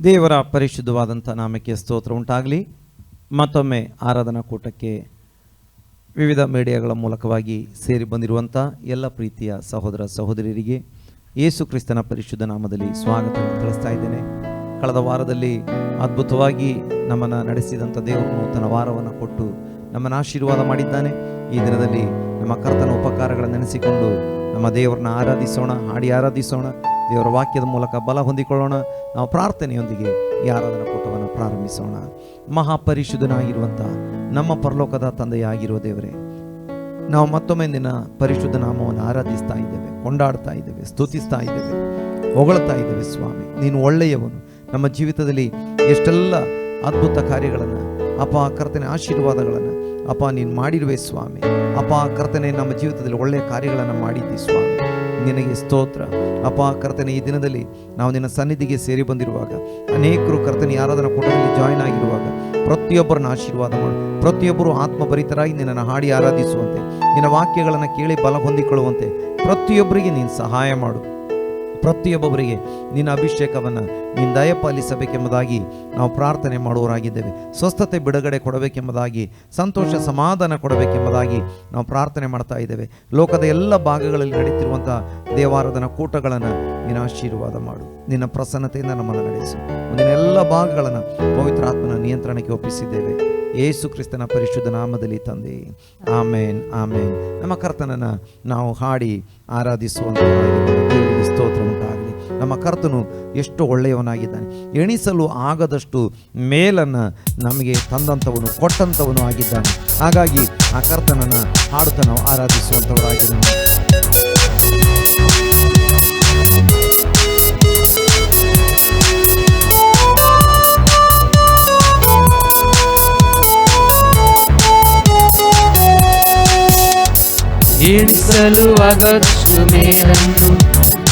ದೇವರ ಪರಿಶುದ್ಧವಾದಂಥ ನಾಮಕ್ಕೆ ಸ್ತೋತ್ರ ಉಂಟಾಗಲಿ. ಮತ್ತೊಮ್ಮೆ ಆರಾಧನಾ ಕೂಟಕ್ಕೆ ವಿವಿಧ ಮೀಡಿಯಾಗಳ ಮೂಲಕವಾಗಿ ಸೇರಿ ಬಂದಿರುವಂಥ ಎಲ್ಲ ಪ್ರೀತಿಯ ಸಹೋದರ ಸಹೋದರಿಯರಿಗೆ ಯೇಸು ಕ್ರಿಸ್ತನ ಪರಿಶುದ್ಧ ನಾಮದಲ್ಲಿ ಸ್ವಾಗತವನ್ನು ತಿಳಿಸ್ತಾ ಇದ್ದೇನೆ. ಕಳೆದ ವಾರದಲ್ಲಿ ಅದ್ಭುತವಾಗಿ ನಮ್ಮನ್ನು ನಡೆಸಿದಂಥ ದೇವರು ನೂತನ ವಾರವನ್ನು ಕೊಟ್ಟು ನಮ್ಮನ್ನು ಆಶೀರ್ವಾದ ಮಾಡಿದ್ದಾನೆ. ಈ ದಿನದಲ್ಲಿ ನಮ್ಮ ಕರ್ತನ ಉಪಕಾರಗಳನ್ನು ನೆನೆಸಿಕೊಂಡು ನಮ್ಮ ದೇವರನ್ನ ಆರಾಧಿಸೋಣ, ಹಾಡಿ ಆರಾಧಿಸೋಣ. ದೇವರ ವಾಕ್ಯದ ಮೂಲಕ ಬಲ ಹೊಂದಿಕೊಳ್ಳೋಣ. ನಾವು ಪ್ರಾರ್ಥನೆಯೊಂದಿಗೆ ಈ ಆರಾಧನಾ ಕೂಟವನ್ನು ಪ್ರಾರಂಭಿಸೋಣ. ಮಹಾಪರಿಶುದ್ಧನಾಗಿರುವಂಥ ನಮ್ಮ ಪರಲೋಕದ ತಂದೆಯಾಗಿರುವ ದೇವರೇ, ನಾವು ಮತ್ತೊಮ್ಮೆ ನಿನ್ನ ಪರಿಶುದ್ಧ ನಾಮವನ್ನು ಆರಾಧಿಸ್ತಾ ಇದ್ದೇವೆ, ಕೊಂಡಾಡ್ತಾ ಇದ್ದೇವೆ, ಸ್ತುತಿಸ್ತಾ ಇದ್ದೇವೆ, ಹೊಗಳ್ತಾ ಇದ್ದೇವೆ. ಸ್ವಾಮಿ, ನೀನು ಒಳ್ಳೆಯವನು. ನಮ್ಮ ಜೀವಿತದಲ್ಲಿ ಎಷ್ಟೆಲ್ಲ ಅದ್ಭುತ ಕಾರ್ಯಗಳನ್ನು ಅಪ್ಪ ಕರ್ತನೆ, ಆಶೀರ್ವಾದಗಳನ್ನು ಅಪ್ಪ ನೀನು ಮಾಡಿರುವೆ ಸ್ವಾಮಿ. ಅಪ್ಪ ಕರ್ತನೆ, ನಮ್ಮ ಜೀವಿತದಲ್ಲಿ ಒಳ್ಳೆಯ ಕಾರ್ಯಗಳನ್ನು ಮಾಡಿದ್ದಿ ಸ್ವಾಮಿ, ನಿನಗೆ ಸ್ತೋತ್ರ. ಅಪ್ಪ ಕರ್ತನೆ, ಈ ದಿನದಲ್ಲಿ ನಾವು ನಿನ್ನ ಸನ್ನಿಧಿಗೆ ಸೇರಿ ಬಂದಿರುವಾಗ ಅನೇಕರು ಕರ್ತನೆ ಆರಾಧನಾ ಕೂಟದಲ್ಲಿ ಜಾಯ್ನ್ ಆಗಿರುವಾಗ ಪ್ರತಿಯೊಬ್ಬರನ್ನ ಆಶೀರ್ವಾದ ಮಾಡು. ಪ್ರತಿಯೊಬ್ಬರು ಆತ್ಮಭರಿತರಾಗಿ ನಿನ್ನನ್ನು ಹಾಡಿ ಆರಾಧಿಸುವಂತೆ, ನಿನ್ನ ವಾಕ್ಯಗಳನ್ನು ಕೇಳಿ ಬಲ ಹೊಂದಿಕೊಳ್ಳುವಂತೆ ಪ್ರತಿಯೊಬ್ಬರಿಗೆ ನೀನು ಸಹಾಯ ಮಾಡು. ಪ್ರತಿಯೊಬ್ಬರಿಗೆ ನಿನ್ನ ಅಭಿಷೇಕವನ್ನು ನೀನು ದಯಪಾಲಿಸಬೇಕೆಂಬುದಾಗಿ ನಾವು ಪ್ರಾರ್ಥನೆ ಮಾಡುವವರಾಗಿದ್ದೇವೆ. ಸ್ವಸ್ಥತೆ ಬಿಡುಗಡೆ ಕೊಡಬೇಕೆಂಬುದಾಗಿ, ಸಂತೋಷ ಸಮಾಧಾನ ಕೊಡಬೇಕೆಂಬುದಾಗಿ ನಾವು ಪ್ರಾರ್ಥನೆ ಮಾಡ್ತಾ ಇದ್ದೇವೆ. ಲೋಕದ ಎಲ್ಲ ಭಾಗಗಳಲ್ಲಿ ನಡೀತಿರುವಂಥ ದೇವಾರಾಧನಾ ಕೂಟಗಳನ್ನು ನೀನು ಆಶೀರ್ವಾದ ಮಾಡು. ನಿನ್ನ ಪ್ರಸನ್ನತೆಯಿಂದ ನಮ್ಮನ್ನು ನಡೆಸು. ಮುಂದಿನ ಎಲ್ಲ ಭಾಗಗಳನ್ನು ಪವಿತ್ರ ಆತ್ಮನ ನಿಯಂತ್ರಣಕ್ಕೆ ಒಪ್ಪಿಸಿದ್ದೇವೆ. ಯೇಸು ಕ್ರಿಸ್ತನ ಪರಿಶುದ್ಧ ನಾಮದಲ್ಲಿ ತಂದೆ, ಆಮೇನ್ ಆಮೇನ್. ನಮ್ಮ ಕರ್ತನನ್ನು ನಾವು ಹಾಡಿ ಆರಾಧಿಸುವಂಥ ದೇವರಿಗೆ ಸ್ತೋತ್ರ ಉಂಟಾಗಲಿ. ನಮ್ಮ ಕರ್ತನು ಎಷ್ಟು ಒಳ್ಳೆಯವನಾಗಿದ್ದಾನೆ. ಎಣಿಸಲು ಆಗದಷ್ಟು ಮೇಲನ್ನು ನಮಗೆ ತಂದಂಥವನು, ಕೊಟ್ಟಂಥವನು ಆಗಿದ್ದಾನೆ. ಹಾಗಾಗಿ ಆ ಕರ್ತನನ್ನು ಹಾಡುತ್ತಾ ನಾವು ಆರಾಧಿಸುವಂಥವರಾಗಿದ್ದಾನೆ. ಎಣಿಸಲು ಆಗದಷ್ಟು ಮೇಲನ್ನು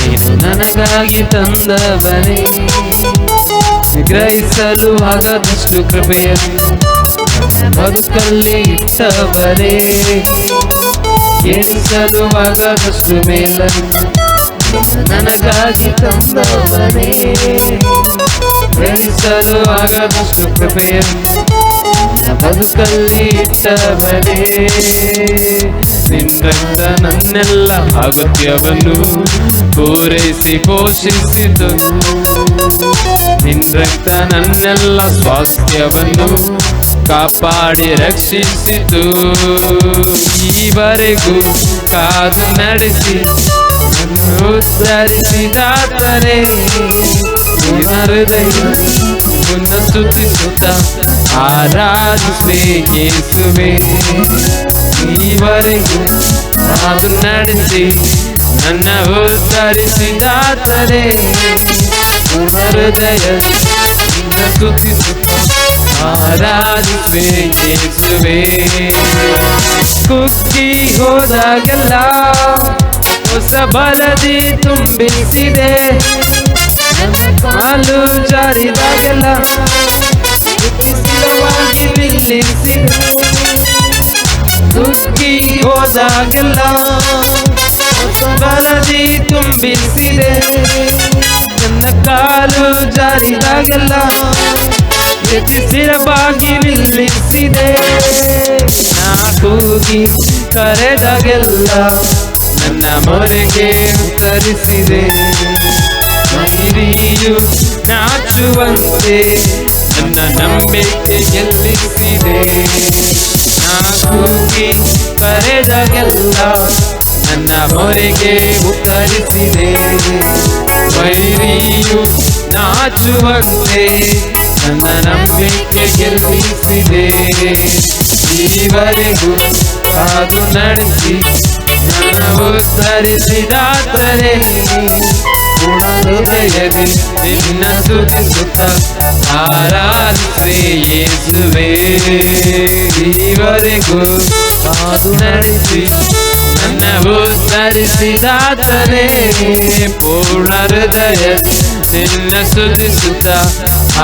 ನೀನು ನನಗಾಗಿ ತಂದವನೇ, ಗ್ರಹಿಸಲು ಆಗದಷ್ಟು ಕೃಪೆಯನ್ನು ಬದುಕಲ್ಲಿ ಇಟ್ಟವನೇ. ಎಣಿಸಲು ಆಗದಷ್ಟು ಮೇಲನ್ನು ನನಗಾಗಿ ತಂದವನೇ, ಗ್ರಹಿಸಲು ಆಗದಷ್ಟು ಕೃಪೆಯನ್ನು ಬದುಕಲ್ಲಿ ಇಟ್ಟವನೇ. ನಿನ್ನ ನನ್ನೆಲ್ಲ ಅಗತ್ಯವನ್ನು ಪೂರೈಸಿ ಪೋಷಿಸಿತು. ನಿನ್ನ ನನ್ನೆಲ್ಲ ಸ್ವಾಸ್ಥ್ಯವನ್ನು ಕಾಪಾಡಿ ರಕ್ಷಿಸಿತು. ಈವರೆಗೂ ಕಾದು ನಡೆಸಿ ಉದ್ಧರಿಸಿದಾತನೇ, ಹೃದಯ ಮುನ್ನ ಸ್ತುತಿಸುತ್ತ ಆರಾಧಿಸುವೆ ಯೇಸುವೆ. ಈವರೆಗೂ ಕಾದು ನಡೆಸಿ ನನ್ನ ಉದ್ಧರಿಸಿದಾತನೇ, ಹೃದಯ ಮುನ್ನ ಸ್ತುತಿಸುತ್ತ ಆರಾಧಿಸುವೆ ಯೇಸುವೆ. ಕುಗ್ಗಿ ಹೋದಾಗೆಲ್ಲ ಹೊಸ ಬಲದಿ ತುಂಬಿಸಿದೆ. ಕಾಲು ಜಾರಿದಾಗೆಲ್ಲ ಸ್ಥಿರವಾಗಿ ನಿಲ್ಲಿಸಿದೆ. ಕುಗ್ಗಿ ಹೋದಾಗೆಲ್ಲ ಹೊಸ ಬಲದಿ ತುಂಬಿಸಿದೆ. ನನ್ನ ಕಾಲು ಜಾರಿದಾಗೆಲ್ಲ ಸ್ಥಿರವಾಗಿ ನಿಲ್ಲಿಸಿದೆ. ನಾ ಕೂಗಿ ಕರೆದಾಗೆಲ್ಲ ನನ್ನ ಮೊರೆಗೆ ಉತ್ತರಿಸಿದೆ. ಮೈರಿಯು ನಾಚುವಂತೆ ನನ್ನ ನಂಬಿಕೆ ಗೆಲ್ಲಿಸಿದೆ. ನಾ ಕೂಗಿ ಕರೆದಾಗೆಲ್ಲ ನನ್ನ ಮೊರೆಗೆ ಉತ್ತರಿಸಿದೆ. ಮೈರಿಯು ನಾಚುವಂತೆ ನನ್ನ ನಂಬಿಕೆ ಗೆಲ್ಲಿಸಿದೆ. ಈವರೆಗೂ ಕಾದು ನಡೆಸಿ ನನ್ನ ಉದ್ಧರಿಸಿದಾತನೇ, ಹೃದಯದಿ ನಿನ್ನ ಸ್ತುತಿಸುತ್ತ ಆರಾಧಿಸುವೆ ಯೇಸುವೆ. ಈವರೆಗೂ ಕಾದು ನಡೆಸಿ ನನ್ನ ಉದ್ಧರಿಸಿದಾತನೇ, ಪೂರ್ಣ ಹೃದಯ ನಿನ್ನ ಸ್ತುತಿಸುತ್ತ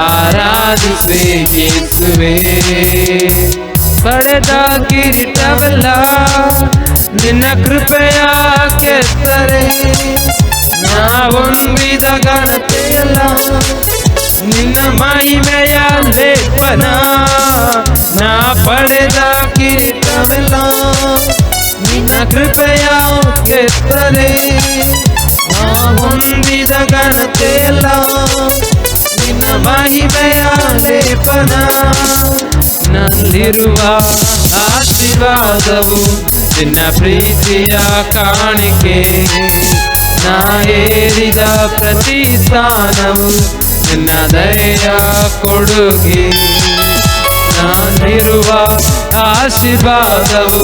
ಆರಾಧಿಸುವೆ ಯೇಸುವೆ. ಪಡೆದ ಕಿರೀಟವೆಲ್ಲ ನಿನ್ನ ಕೃಪೆಯ ಕೆತ್ತರೆ, ನಾವೊಂದಿದ ಘನತೆಯಲ್ಲ ನಿನ್ನ ಮಹಿಮೆಯ ಲೇಪನ ನಾ ಪಡೆದ ಕಿರೀಟವೆಲ್ಲ ನಿನ್ನ ಕೃಪೆಯ ಕೆತ್ತನೆ ನಾ ಹೊಂದಿದ ಘನತೆಯಲ್ಲ ನಿನ್ನ ಮಹಿಮೆಯ ಲೇಪನ ನಲ್ಲಿರುವ ಆಶೀರ್ವಾದವು ನಿನ್ನ ಪ್ರೀತಿಯ ಕಾಣಿಕೆ ನಾ ಏರಿದ ಪ್ರತಿ ಸ್ಥಾನವು ನಿನ್ನ ದಯೆಯ ಕೊಡುಗೆ ನಾನಿರುವ ಆಶೀರ್ವಾದವು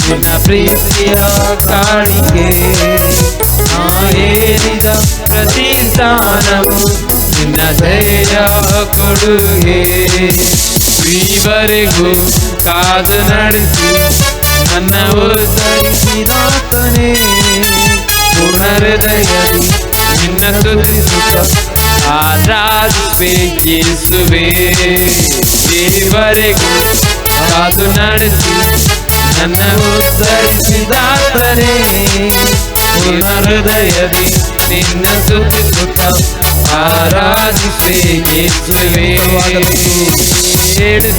ನಿನ್ನ ಪ್ರೀತಿಯ ಕಾಣಿಕೆ ನಾ ಏರಿದ ಪ್ರತಿ ಸ್ಥಾನವು ನಿನ್ನ ದಯೆಯ ಕೊಡುಗೆ ಈವರೆಗೂ ಕಾದು ನಡೆಸಿ ನನ್ನ ಉದ್ಧರಿಸಿದಾತನೇ ಪೂರ್ಣ ಹೃದಯದಿ ನಿನ್ನ ಸ್ತುತಿಸುತ್ತ ಆರಾಧಿಸುವೆ ಯೇಸುವೇ ಈವರೆಗೂ ಕಾದು ನಡೆಸಿ ನನ್ನ ಉದ್ಧರಿಸಿದಾತನೇ ಪೂರ್ಣ ಹೃದಯದಿ ನಿನ್ನ ಸ್ತುತಿಸುತ್ತ ಆರಾಧಿಸುವೆ ಯೇಸುವೇ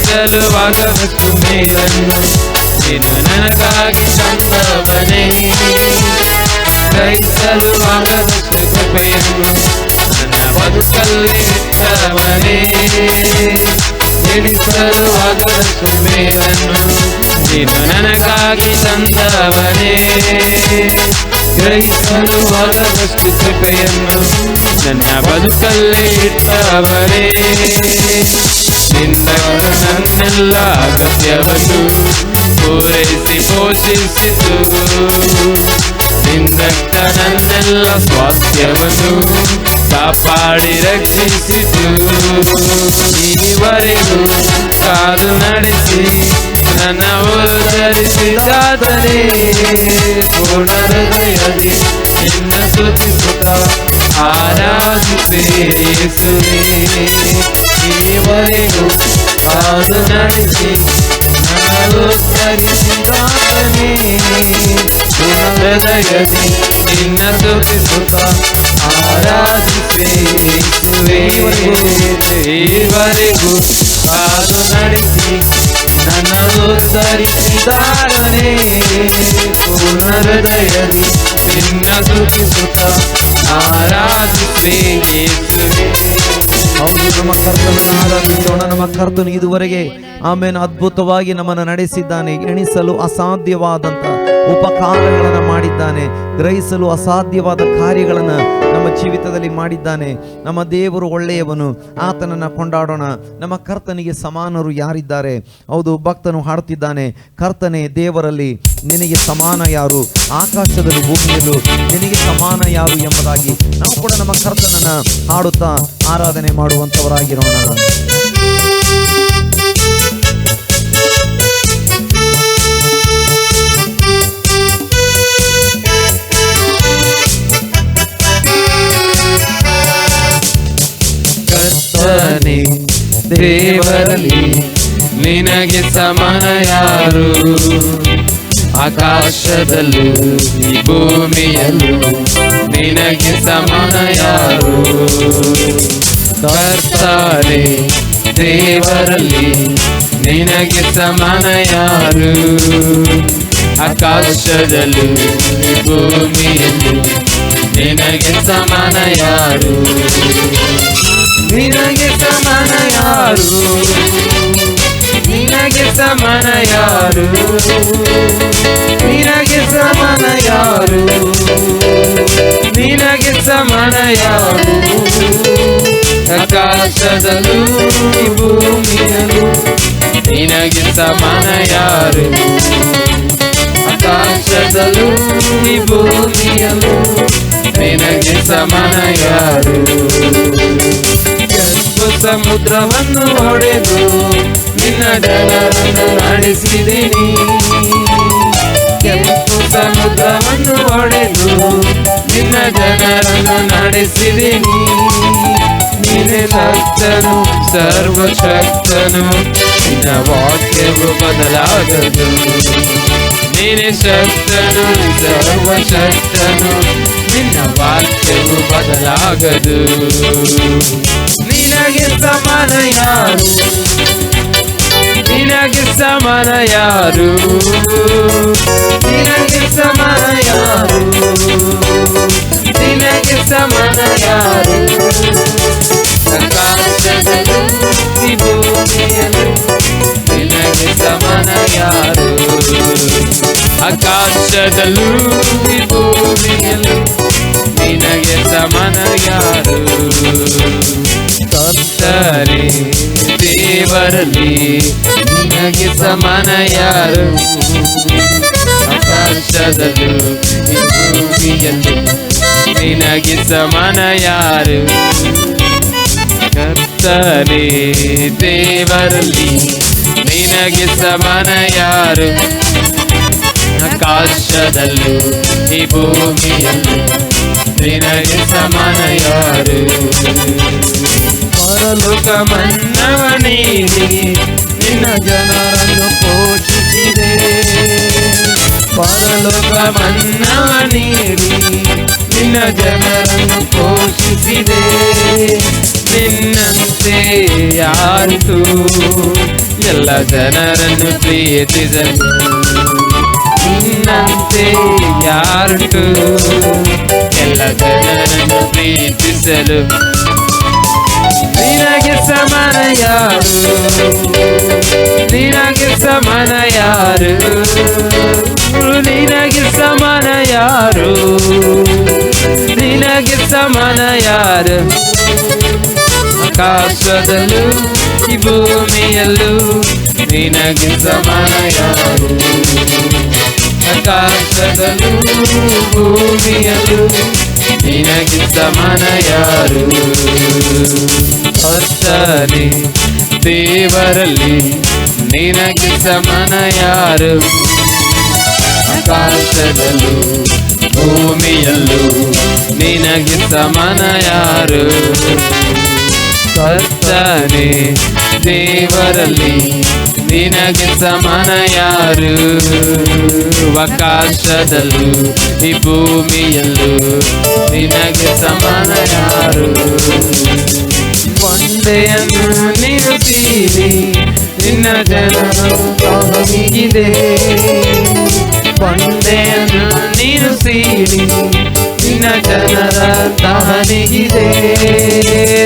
ಸಲುವಾಗವಷ್ಟು ಮೇಲನ್ನು ನೀನು ನನಗಾಗಿ ತಂದವನೇ ಸಲುವಾಗದಷ್ಟು ಕೃಪೆಯನ್ನು ನನ್ನ ಬದುಕಲ್ಲಿ ಇಟ್ಟವನೇ ಸಲುವಾಗದಷ್ಟು ಮೇಲನ್ನು ನೀನು ನನಗಾಗಿ ತಂದವನೇ ಗ್ರಹಿಸಲುವಾಗದಷ್ಟು ಕೃಪೆಯನ್ನು ನನ್ನ ಬದುಕಲ್ಲಿ ಇಟ್ಟವನೇ ನಿಂದವರು ನನ್ನೆಲ್ಲ ಅಗತ್ಯವನ್ನು ಪೂರೈಸಿ ಪೋಷಿಸಿತು ನಿಂದಕ್ಕ ನನ್ನೆಲ್ಲ ಸ್ವಾಸ್ಥ್ಯವನ್ನು ಕಾಪಾಡಿ ರಕ್ಷಿಸಿತು ಈವರೆಗೂ ಕಾದು ನಡೆಸಿ ನನ್ನ ಉದ್ಧರಿಸಿದಾತನೇ ಪೂರ್ಣ ಹೃದಯದಿ ನಿನ್ನ ಸ್ತುತಿಸುತ್ತ ಆರಾಧಿಸುವೆ ಯೇಸುವೇ ಈವರೆಗೂ ಕಾದು ನಡೆಸಿ ನನ್ನ ಉದ್ಧರಿಸಿದಾತನೇ ಪೂರ್ಣ ಹೃದಯದಿ ನಿನ್ನ ಸ್ತುತಿಸುತ್ತ ಆರಾಧಿಸುವೆ ಯೇಸುವೇ ಈವರೆಗೂ ಕಾದು ನಡೆಸಿ ನನ್ನ ಉದ್ಧರಿಸಿದಾತನೇ ಪೂರ್ಣ ಹೃದಯದಿ ನಿನ್ನ ಸ್ತುತಿಸುತ್ತ ಆರಾಧಿಸುವೆ ಯೇಸುವೇ. ಹೌದು, ನಮ್ಮ ಕರ್ತನನ್ನು ಆರಾಧಿಸೋಣ. ನಮ್ಮ ಕರ್ತನು ಇದುವರೆಗೆ ಆಮೇಲೆ ಅದ್ಭುತವಾಗಿ ನಮ್ಮನ್ನು ನಡೆಸಿದ್ದಾನೆ. ಎಣಿಸಲು ಅಸಾಧ್ಯವಾದಂಥ ಉಪಕಾರಗಳನ್ನು ಮಾಡಿದ್ದಾನೆ. ಗ್ರಹಿಸಲು ಅಸಾಧ್ಯವಾದ ಕಾರ್ಯಗಳನ್ನು ನಮ್ಮ ಜೀವಿತದಲ್ಲಿ ಮಾಡಿದ್ದಾನೆ. ನಮ್ಮ ದೇವರು ಒಳ್ಳೆಯವನು, ಆತನನ್ನು ಕೊಂಡಾಡೋಣ. ನಮ್ಮ ಕರ್ತನಿಗೆ ಸಮಾನರು ಯಾರಿದ್ದಾರೆ? ಹೌದು, ಭಕ್ತನು ಹಾಡುತ್ತಿದ್ದಾನೆ, ಕರ್ತನೇ ದೇವರಲ್ಲಿ ನಿನಗೆ ಸಮಾನ ಯಾರು? ಆಕಾಶದಲ್ಲೂ ಭೂಮಿಯಲ್ಲೂ ನಿನಗೆ ಸಮಾನ ಯಾರು ಎಂಬುದಾಗಿ ನಾವು ಕೂಡ ನಮ್ಮ ಕರ್ತನನ್ನು ಹಾಡುತ್ತಾ ಆರಾಧನೆ ಮಾಡುವಂಥವರಾಗಿರೋಣ. ಕರ್ತನೇ ದೇವರಲ್ಲಿ ನಿನಗೆ ಸಮಾನ ಯಾರು? ಆಕಾಶದಲ್ಲೂ ಈ ಭೂಮಿಯಲ್ಲೂ ನಿನಗೆ ಸಮಾನ ಯಾರು? ಕರ್ತನೇ ದೇವರಲ್ಲಿ ನಿನಗೆ ಸಮಾನ ಯಾರು? ಆಕಾಶದಲ್ಲೂ ಈ ಭೂಮಿಯಲ್ಲೂ ನಿನಗೆ ಸಮಾನ ಯಾರು? ನಿನಗೆ ಸಮಾನ ಯಾರು? ನಿನಗೆ ಸಮಾನ ಯಾರು? ನಿನಗೆ ಸಮಾನ ಯಾರು? ನಿನಗೆ ಸಮಾನ ಯಾರು? ಆಕಾಶದಲ್ಲೂ ಈ ಭೂಮಿಯಲ್ಲೂ ನಿನಗೆ ಸಮಾನ ಯಾರು? ಆಕಾಶದಲ್ಲೂ ಈ ಭೂಮಿಯಲ್ಲೂ ನಿನಗೆ ಸಮಾನ ಯಾರು? ಕೆಂಪು ಸಮುದ್ರವನ್ನು ಹೊಡೆದು ನಿನ್ನ ಜನರನ್ನು ನಡೆಸಿದಿನಿ. ಕೆಂಪು ಸಮುದ್ರವನ್ನು ಹೊಡೆದು ನಿನ್ನ ಜನರನ್ನು ನಡೆಸಿದಿನಿ. ನೀನೇ ಶಕ್ತನು, ಸರ್ವಶಕ್ತನು, ನಿನ್ನ ವಾಕ್ಯವು ಬದಲಾಗದು. ನೀನೇ ಶಕ್ತನು, ಸರ್ವಶಕ್ತನು, ನಿನ್ನ ವಾಕ್ಯವು ಬದಲಾಗದು. ನಿನಗೆ ನಿನಗೆ ಸಮಾನ ಯಾರು, ನಿನಗೆ ಸಮಾನ ಯಾರು, ನಿನಗೆ ಸಮಾನ ಯಾರು, ನಿನಗೆ ಸಮಾನ ಯಾರು. ಆಕಾಶದಲ್ಲೂ ಈ ಭೂಮಿಯಲ್ಲೂ ನಿನಗೆ ಸಮಾನ ಯಾರು, ಆಕಾಶದಲ್ಲೂ ಈ ಭೂಮಿಯಲ್ಲೂ ನಿನಗೆ ಸಮಾನ ಯಾರು. ಕರ್ತನೇ ದೇವರಲ್ಲಿ ನಿನಗೆ ಸಮಾನ ಯಾರು, ಆಕಾಶದಲ್ಲೂ ಈ ಭೂಮಿಯಲ್ಲೂ ನಿನಗೆ ಸಮಾನ ಯಾರು. ಕರ್ತನೇ ದೇವರಲ್ಲಿ ನಿನಗೆ ಸಮಾನ ಯಾರು, ಆಕಾಶದಲ್ಲೂ ಈ ಭೂಮಿಯಲ್ಲೂ ನಿನಗೆ ಸಮಾನ ಯಾರು. ಪರಲೋಕ ಮನ್ನವ ನೀಡಿ ನಿನ್ನ ಜನರನ್ನು ಪೋಷಿಸಿದೆ, ಪರಲೋಕ ಮನ್ನವ ನೀಡಿ ನಿನ್ನ ಜನರನ್ನು ಪೋಷಿಸಿದೆ. ನಿನ್ನಂತೆ ಯಾರಿಗೂ ಎಲ್ಲ ಜನರನ್ನು ಪ್ರೀತಿಸಲು, ನಿನ್ನಂತೆ ಯಾರಿಗೂ ಎಲ್ಲ ಜನರನ್ನು ಪ್ರೀತಿಸಲು. ನಿನಗೆ ಸಮಾನ ಯಾರು, ನಿನಗೆ ಸಮಾನ ಯಾರು, ನಿನಗೆ ಸಮಾನ ಯಾರು, ನಿನಗೆ ಸಮಾನ ಯಾರು. ಆಕಾಶದಲ್ಲೂ ಈ ಭೂಮಿಯಲ್ಲೂ ನಿನಗೆ ಸಮಾನ ಯಾರು, ಆಕಾಶದಲ್ಲೂ ಭೂಮಿಯಲ್ಲೂ ನಿನಗೆ ಸಮಾನ ಯಾರು. ಕರ್ತನೇ ದೇವರಲ್ಲಿ ನಿನಗೆ ಸಮಾನ ಯಾರು, ಆಕಾಶದಲ್ಲೂ ಭೂಮಿಯಲ್ಲೂ ನಿನಗೆ ಸಮಾನ ಯಾರು. ಕರ್ತನೇ ದೇವರಲ್ಲಿ ನಿನಗೆ ಸಮಾನ ಯಾರು, ಆಕಾಶದಲ್ಲೂ ಈ ಭೂಮಿಯಲ್ಲೂ ನಿನಗೆ ಸಮಾನ ಯಾರು. ಬಂಡೆಯನ್ನು ನೀನು ತೀರಿ ನಿನ್ನ ಜನರು ತಾವನಿಗಿದೆ, ಬಂಡೆಯನ್ನು ನೀನು ಸೀರಿ ನಿನ್ನ ಜನರ ತಾವನಿಗಿದೆ.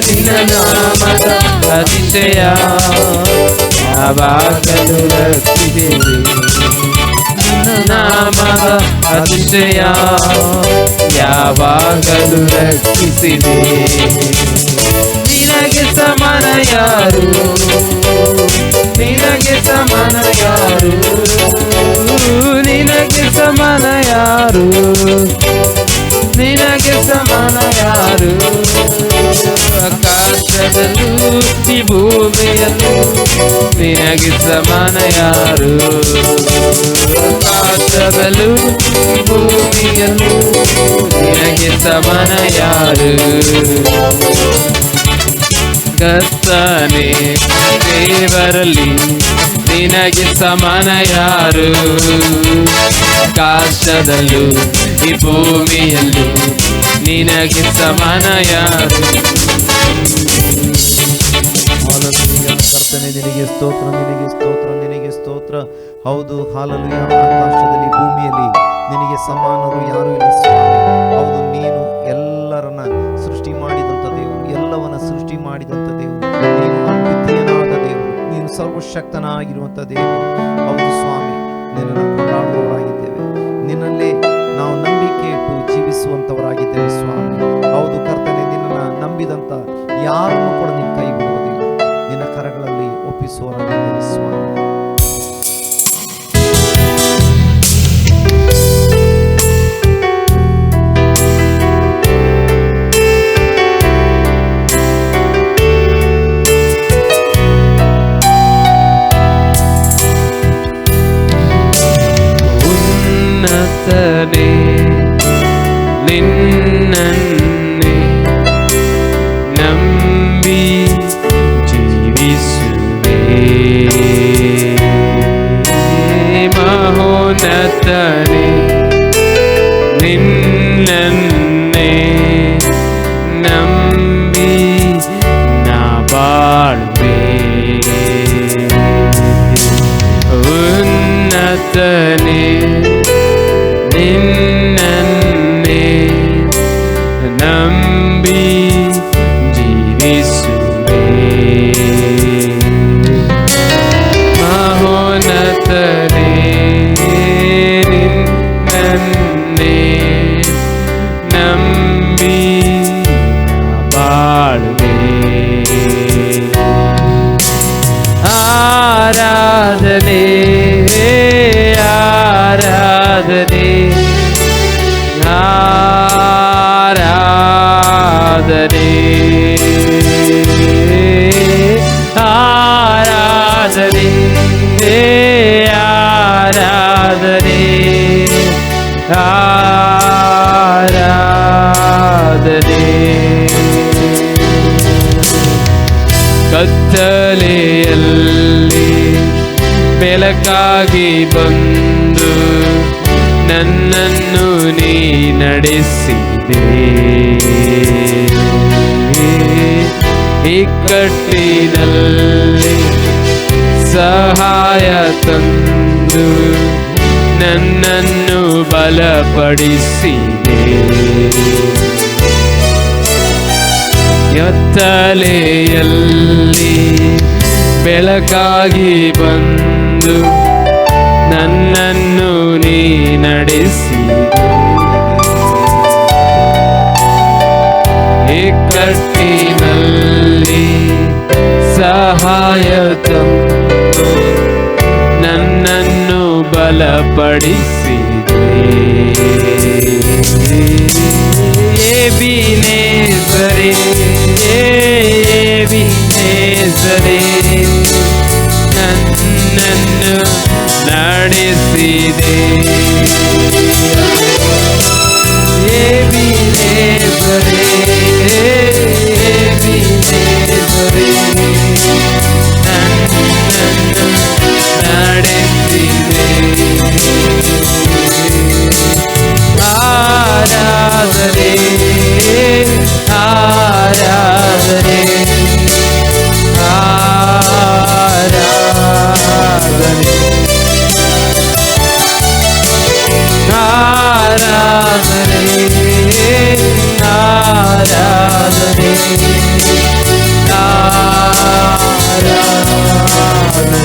ನಿನ್ನ ನಾಮದ ಅತಿಶಯ ಯಾವಾಗಲೂ ರಕ್ಷಿಸಿದೆ, ನಿನ್ನ ನಾಮದ ಅತಿಶಯ ಯಾವಾಗಲೂ ರಕ್ಷಿಸಿದೆ. ನಿನಗೆ ಸಮಾನ ಯಾರು, ನಿನಗೆ ಸಮಾನ ಯಾರು, ನಿನಗೆ ಸಮಾನ ಯಾರು, ನಿನಗೆ ಸಮಾನ ಯಾರು. ಆಕಾಶದಲ್ಲೂ ಈ ಭೂಮಿಯಲ್ಲೂ ನಿನಗೆ ಸಮಾನ ಯಾರು, ಆಕಾಶದಲ್ಲೂ ಭೂಮಿಯಲ್ಲೂ ನಿನಗೆ ಸಮಾನ ಯಾರು. ಕರ್ತನೇ ದೇವರಲ್ಲಿ ನಿನಗೆ ಸಮಾನ ಯಾರು, ಆಕಾಶದಲ್ಲೂ ಈ ಭೂಮಿಯಲ್ಲೂ ನಿನಗೆ ಸಮಾನ ಯಾರು. ಕರ್ತನೆ ನಿನಗೆ ಸ್ತೋತ್ರ, ನಿನಗೆ ಸ್ತೋತ್ರ, ನಿನಗೆ ಸ್ತೋತ್ರ. ಹೌದು, ಹಾಲೆಲೂಯಾ. ಆಕಾಶದಲ್ಲಿ ಭೂಮಿಯಲ್ಲಿ ನಿನಗೆ ಸಮಾನರು ಯಾರು ಇಲ್ಲ ಸ್ವಾಮಿ. ಹೌದು, ನೀನು ಎಲ್ಲರನ್ನ ಸೃಷ್ಟಿ ಮಾಡಿದಂಥ ದೇವರು, ಎಲ್ಲವನ್ನ ಸೃಷ್ಟಿ ಮಾಡಿದಂಥ ದೇವರು, ನೀನು ಅದ್ವಿತೀಯನಾದ ದೇವರು, ನೀನು ಸರ್ವಶಕ್ತನಾಗಿರುವಂಥ ದೇವರು. ಹೌದು ಸ್ವಾಮಿ, ನಿನ್ನನ್ನು ಕೊಂಡಾಡುವವರಾಗಿದ್ದೇವೆ, ನಿನ್ನಲ್ಲೇ ನಾವು ನಂಬಿಕೆ ಇಟ್ಟು ಜೀವಿಸುವಂಥವರಾಗಿದ್ದೇವೆ ಸ್ವಾಮಿ. ಹೌದು ಕರ್ತನೆ, ನಿನ್ನನ್ನು ನಂಬಿದಂಥ ಯಾರನ್ನು ಕೂಡ ನಿನ್ನ ಕೈ ಬಿಡುವುದಿಲ್ಲ, ನಿನ್ನ ಕರಗಳಲ್ಲಿ ಒಪ್ಪಿಸುವವರಾಗಿದ್ದೇವೆ ಸ್ವಾಮಿ. ಉನ್ನತನೇ ನಿನ್ನನ್ನೇ ನಂಬಿ ಜೀವಿಸುವೆ, ಮಹೋನ್ನತನೇ ನಿನ್ನನ್ನೇ ನಂಬಿ ನಾ ಕತ್ತಲೆಯಲ್ಲಿ ಬೆಳಕಾಗಿ ಬಂದು ನನ್ನನ್ನು ನೀ ನಡೆಸಿದೆ. ಇಕ್ಕಟ್ಟಿನಲ್ಲಿ ಸಹಾಯ ತಂದು ನನ್ನನ್ನು ಬಲಪಡಿಸಿದೆ. ಕತ್ತಲೆಯಲ್ಲಿ ಬೆಳಕಾಗಿ ಬಂದು ನನ್ನನ್ನು ನೀ ನಡೆಸಿದೆ. ಇಕ್ಕಟ್ಟಿನಲ್ಲಿ ಸಹಾಯ ತಂದು ನನ್ನನ್ನು ಬಲಪಡಿಸಿದೆ. ಎಬಿನೇಜರೇ, ಎಬಿನೇಜರೇ, ನನ್ನನ್ನು ನಡೆಸಿದೆ. ಎಬಿನೇಜರೇ, ಎಬಿನೇಜರೇ, ನನ್ನನ್ನು ನಡೆಸಿದೆ. ಆರಾಧನೆ, ಆರಾಧನೆ, ಆರಾಧನೆ, ಆರಾಧನೆ, ಆರಾಧನೆ, ಆರಾಧನೆ.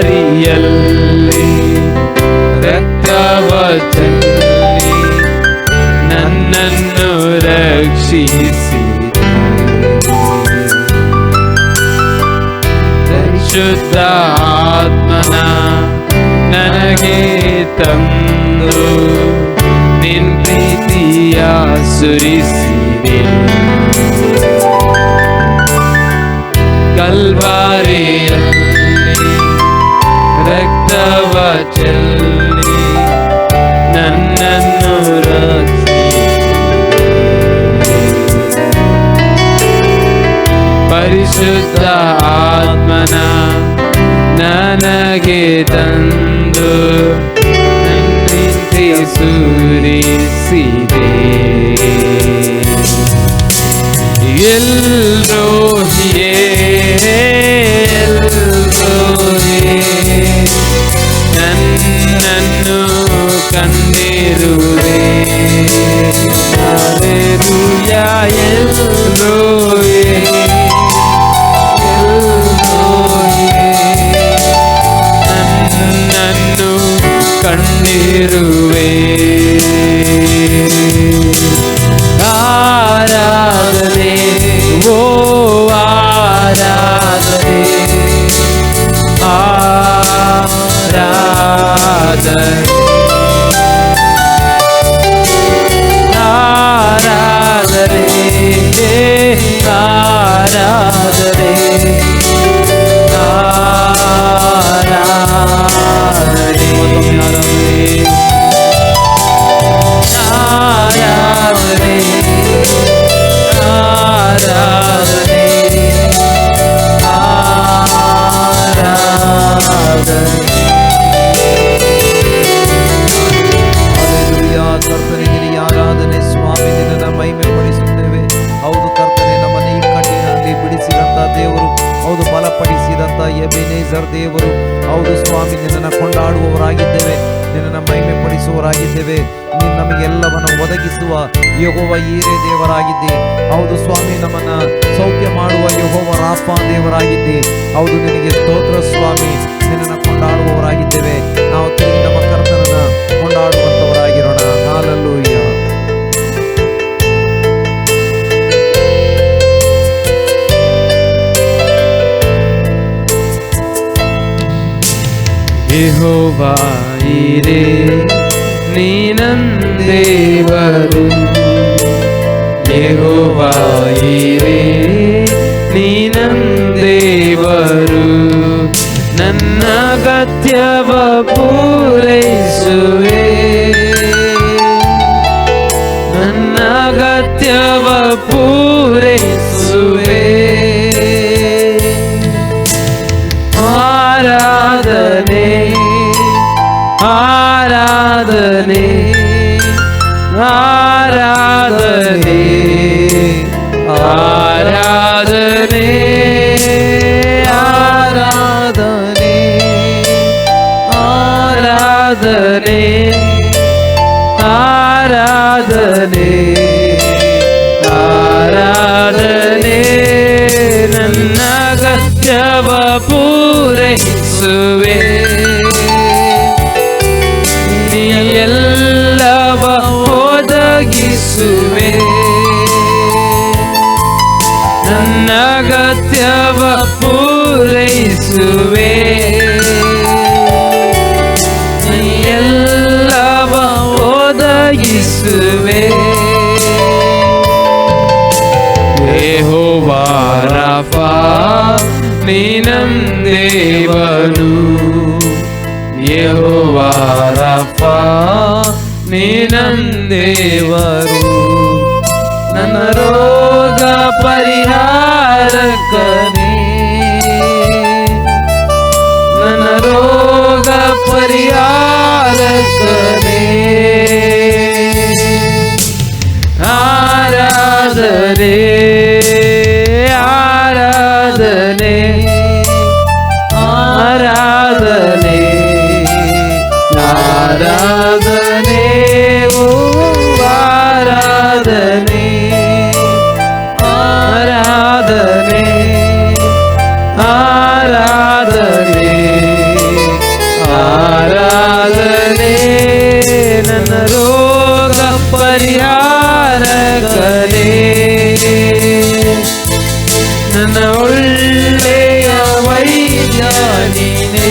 ಕಲ್ವಾರಿಯಲ್ಲಿ ರಕ್ತವ ಚೆಲ್ಲಿ ನನ್ನನ್ನು ರಕ್ಷಿಸಿದೆ. ಪರಿಶುದ್ಧ ಆತ್ಮನ ನನಗೆ ತಂದು ನಿನ್ ಪ್ರೀತಿಯ ಸುರಿಸಿದೆ. ಕಲ್ವಾರಿಯಲ್ಲಿ ರಕ್ತವ ಚೆಲ್ಲಿ ನನ್ನನ್ನು ರಕ್ಷಿಸಿದೆ. ಪರಿಶುದ್ಧ ಆತ್ಮನ ನನಗೆ ತಂದು ನನ್ನಿಂದ ಸುರಿಸಿದೆ. ಎಲ್ರೋಹಿಯೇ, ಎಲ್ರೋಹಿಯೇ, ನನ್ನನ್ನು ಕಂಡಿರುವೆ. ಹಲ್ಲೆಲೂಯಾ, ಎಲ್ರೋಹಿಯೇ, ಎಲ್ರೋಹಿಯೇ, ನನ್ನನ್ನು ಕಂಡಿರುವೆ. ಆರಾಧನೆ, ಓ ಆರಾಧನೆ, ಆರಾಧನೆ, ಆರಾಧನೆ, ಆರಾಧನೆ, ಆರಾಧನೆ, ಆರಾಧನೆ, ಆರಾಧನೆ, ಆರಾಧನೆ. ಹಲ್ಲೆಲೂಯಾ. ಕರ್ತನಿಗೆ ನೀ ಆರಾಧನೆ ಸ್ವಾಮಿ, ನಿನ್ನನ್ನು ಮಹಿಮೆ ಪಡಿಸುತ್ತೇವೆ. ಹೌದು ಕರ್ತನೆ, ನಮ್ಮನ್ನು ಇಕ್ಕಟ್ಟಿನಲ್ಲಿ ಬಿಡಿಸಿದಂಥ ದೇವರು, ಹೌದು ಬಲಪಡಿಸಿದಂಥ ಎಬೆನೇಜರ್ ದೇವರು. ಹೌದು ಸ್ವಾಮಿ, ನಿನ್ನನ್ನು ಕೊಂಡಾಡುವವರಾಗಿದ್ದೇವೆ, ನಿನ್ನನ್ನು ಮಹಿಮೆ ಪಡಿಸುವವರಾಗಿದ್ದೇವೆ. ನೀನು ನಮಗೆಲ್ಲವನ್ನು ಒದಗಿಸುವ ಯೆಹೋವ ಈರೆ ದೇವರಾಗಿದ್ದೆ. ಹೌದು ಸ್ವಾಮಿ, ನಮ್ಮನ್ನು ಸೌಖ್ಯ ಮಾಡುವ ಯೆಹೋವ ರಾಫ ದೇವರಾಗಿದ್ದೆ. ಹೌದು, ನಿನಗೆ ಸ್ತೋತ್ರ ಸ್ವಾಮಿ. ನಿನ್ನನ್ನು ಕೊಂಡಾಡುವವರಾಗಿದ್ದೇವೆ. ನಾವು ತಿರುಗಿ ನಮ್ಮ ಕರ್ತನನ್ನ ಕೊಂಡಾಡುವಂಥವರಾಗಿರೋಣ. ಹಲ್ಲೆಲೂಯಾ. ಯೆಹೋವಾ ಈರೆ, ನೀ ನನ್ನ ದೇವರು. ಯೆಹೋವಾ ಈರೆ, ನೀ ನನ್ನ ದೇವರು. ನನ್ನ ಅಗತ್ಯವ ಪೂರೈಸುವೆ, ನನ್ನ ಅಗತ್ಯವ ಪೂರೈಸುವೆ. ಆರಾಧನೆ ಆರಾಧನೆ ಆರಾಧನೆ ಆರಾಧನೆ ಆರಾಧನೆ ಆರಾಧನೆ ಆರಾಧನೆ ಆರಾಧನೆ ನನ್ನ ಅಗತ್ಯವ ಪೂರೈಸುವೆ. ನೀ ಎಲ್ಲವ ಒದಗಿಸುವೆ. ನನ್ನ ಅಗತ್ಯವ ಪೂರೈಸುವೆ. ನೀ ಎಲ್ಲವ ಒದಗಿಸುವೆ. ಯೆಹೋವಾ ರಾಫಾ ನೀ ನನ್ನ ದೇವರು. ಯೆಹೋವಾ ರಾಫಾ ನೀ ನನ್ನ ದೇವರು. ನನ್ನ ರೋಗ ಪರಿಹಾರಕನೇ. ನನ್ನ ರೋಗ ಪರಿಹಾರಕನೇ. ಆರಾಧನೆ ಆರಾಧನೆ ಆರಾಧನೆ ಆರಾಧನೆ ಓ ಆರಾಧನೆ ಆರಾಧನೆ ಆರಾಧನೆ ಆರಾಧನೆ ನನ್ನ ರೋಗ ಪರಿಹಾರಕನೇ. ನನ್ನ ಒಳ್ಳೆಯ ವೈದ್ಯ ನೀನೇ.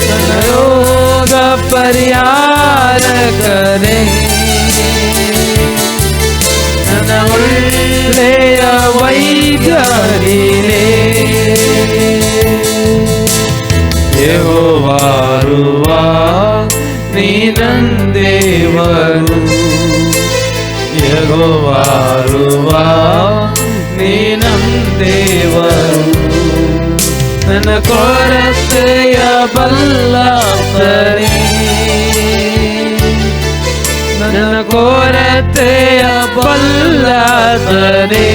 ನನ್ನ ರೋಗ ಪರಿಹಾರಕನೇ. ನನ್ನ ಒಳ್ಳೆಯ ವೈದ್ಯ ನೀನೇ. ಯೆಹೋವಾ ರೂವಾ ನೀ ನನ್ನ ದೇವರು. ಯೆಹೋವಾ ರೂವಾ ನೀ ನನ್ನ ದೇವರು. ನನ್ನ ಕೊರತೆಯ ಬಲ್ಲಾತನೇ. ನನ್ನ ಕೊರತೆಯ ಬಲ್ಲಾತನೇ.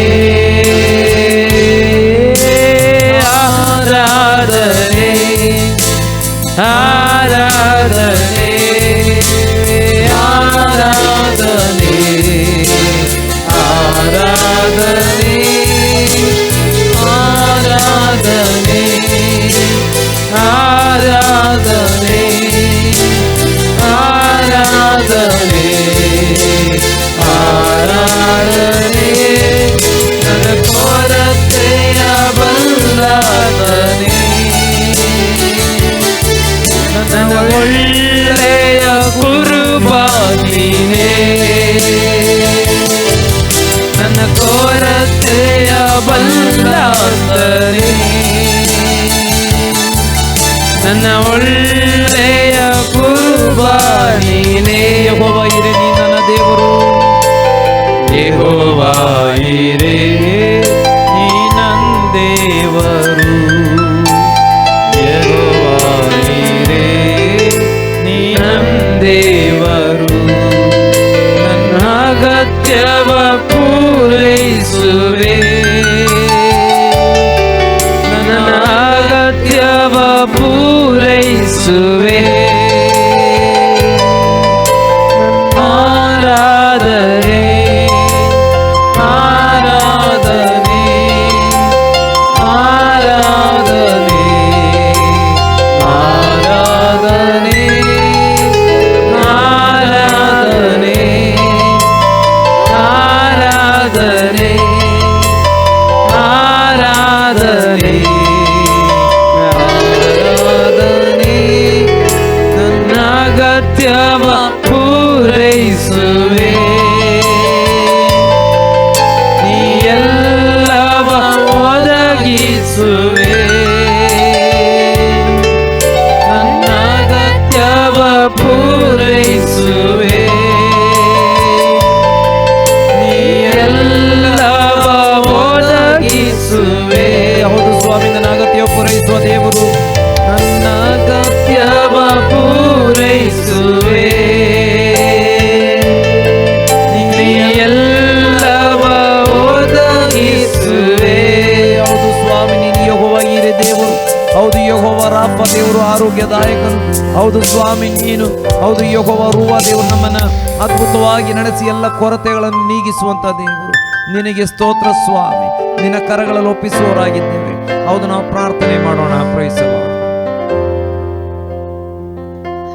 ಆರಾಧನೆ ಆರಾಧನೆ ಆರಾಧನೆ ಆರಾಧನೆ ಆರಾಧನೆ ಆರಾಧನೆ ಆರಾಧನೆ ಆರಾಧನೆ ನನ್ನ ಕೊರತೆಯ ಬಲ್ಲಾತನೇ. ನನ್ನ ಒಳ್ಳೆಯ ಕುರುಬಾನಿನೇ. ನನ್ನ ಕೊರತೆಯ ಬಲ್ಲಾತನೇ. ನನ್ನ ಒಳ್ಳೆಯ ಕುರುಬಾನಿನೇ. ಯೆಹೋವಾ ಇರೆ ನೀ ನನ್ನ ದೇವರು. ಯೆಹೋವಾ ಇರೆ ನೀ ನನ್ನ ದೇವರು. ಯೆಹೋವಾ ಇರೆ ನೀ ನನ್ನ ದೇವರು. ನನ್ನ ಅಗತ್ಯವ ಪೂರೈಸುವೆ. ನನ್ನ ಅಗತ್ಯವ ಪೂರೈಸುವೆ. ಆರಾಧನೆ ಆರಾಧನೆ ಆರಾಧನೆ ಆರಾಧನೆ ಆರಾಧನೆ ಆರಾಧನೆ ಆರಾಧನೆ ಆರಾಧನೆ ನನ್ನ ಅಗತ್ಯವ ಪೂರೈಸುವೆ. ನೀ ಎಲ್ಲವ ಒದಗಿಸುವೆ. ನನ್ನ ಅಗತ್ಯವ ಪೂರೈಸುವೆ. ಆರೋಗ್ಯದಾಯಕನು. ಹೌದು ಸ್ವಾಮಿ, ನೀನು ಹೌದು ಯೆಹೋವ ರೂವಾ ದೇವರು, ನಮ್ಮನ್ನ ಅದ್ಭುತವಾಗಿ ನಡೆಸಿ ಎಲ್ಲ ಕೊರತೆಗಳನ್ನು ನೀಗಿಸುವಂತ ದೇವರು. ನಿನಗೆ ಸ್ತೋತ್ರ ಸ್ವಾಮಿ. ನಿನ್ನ ಕರಗಳಲ್ಲಿ ಒಪ್ಪಿಸುವವರಾಗಿದ್ದೇವೆ. ಹೌದು, ನಾವು ಪ್ರಾರ್ಥನೆ ಮಾಡೋಣ. Praise the Lord.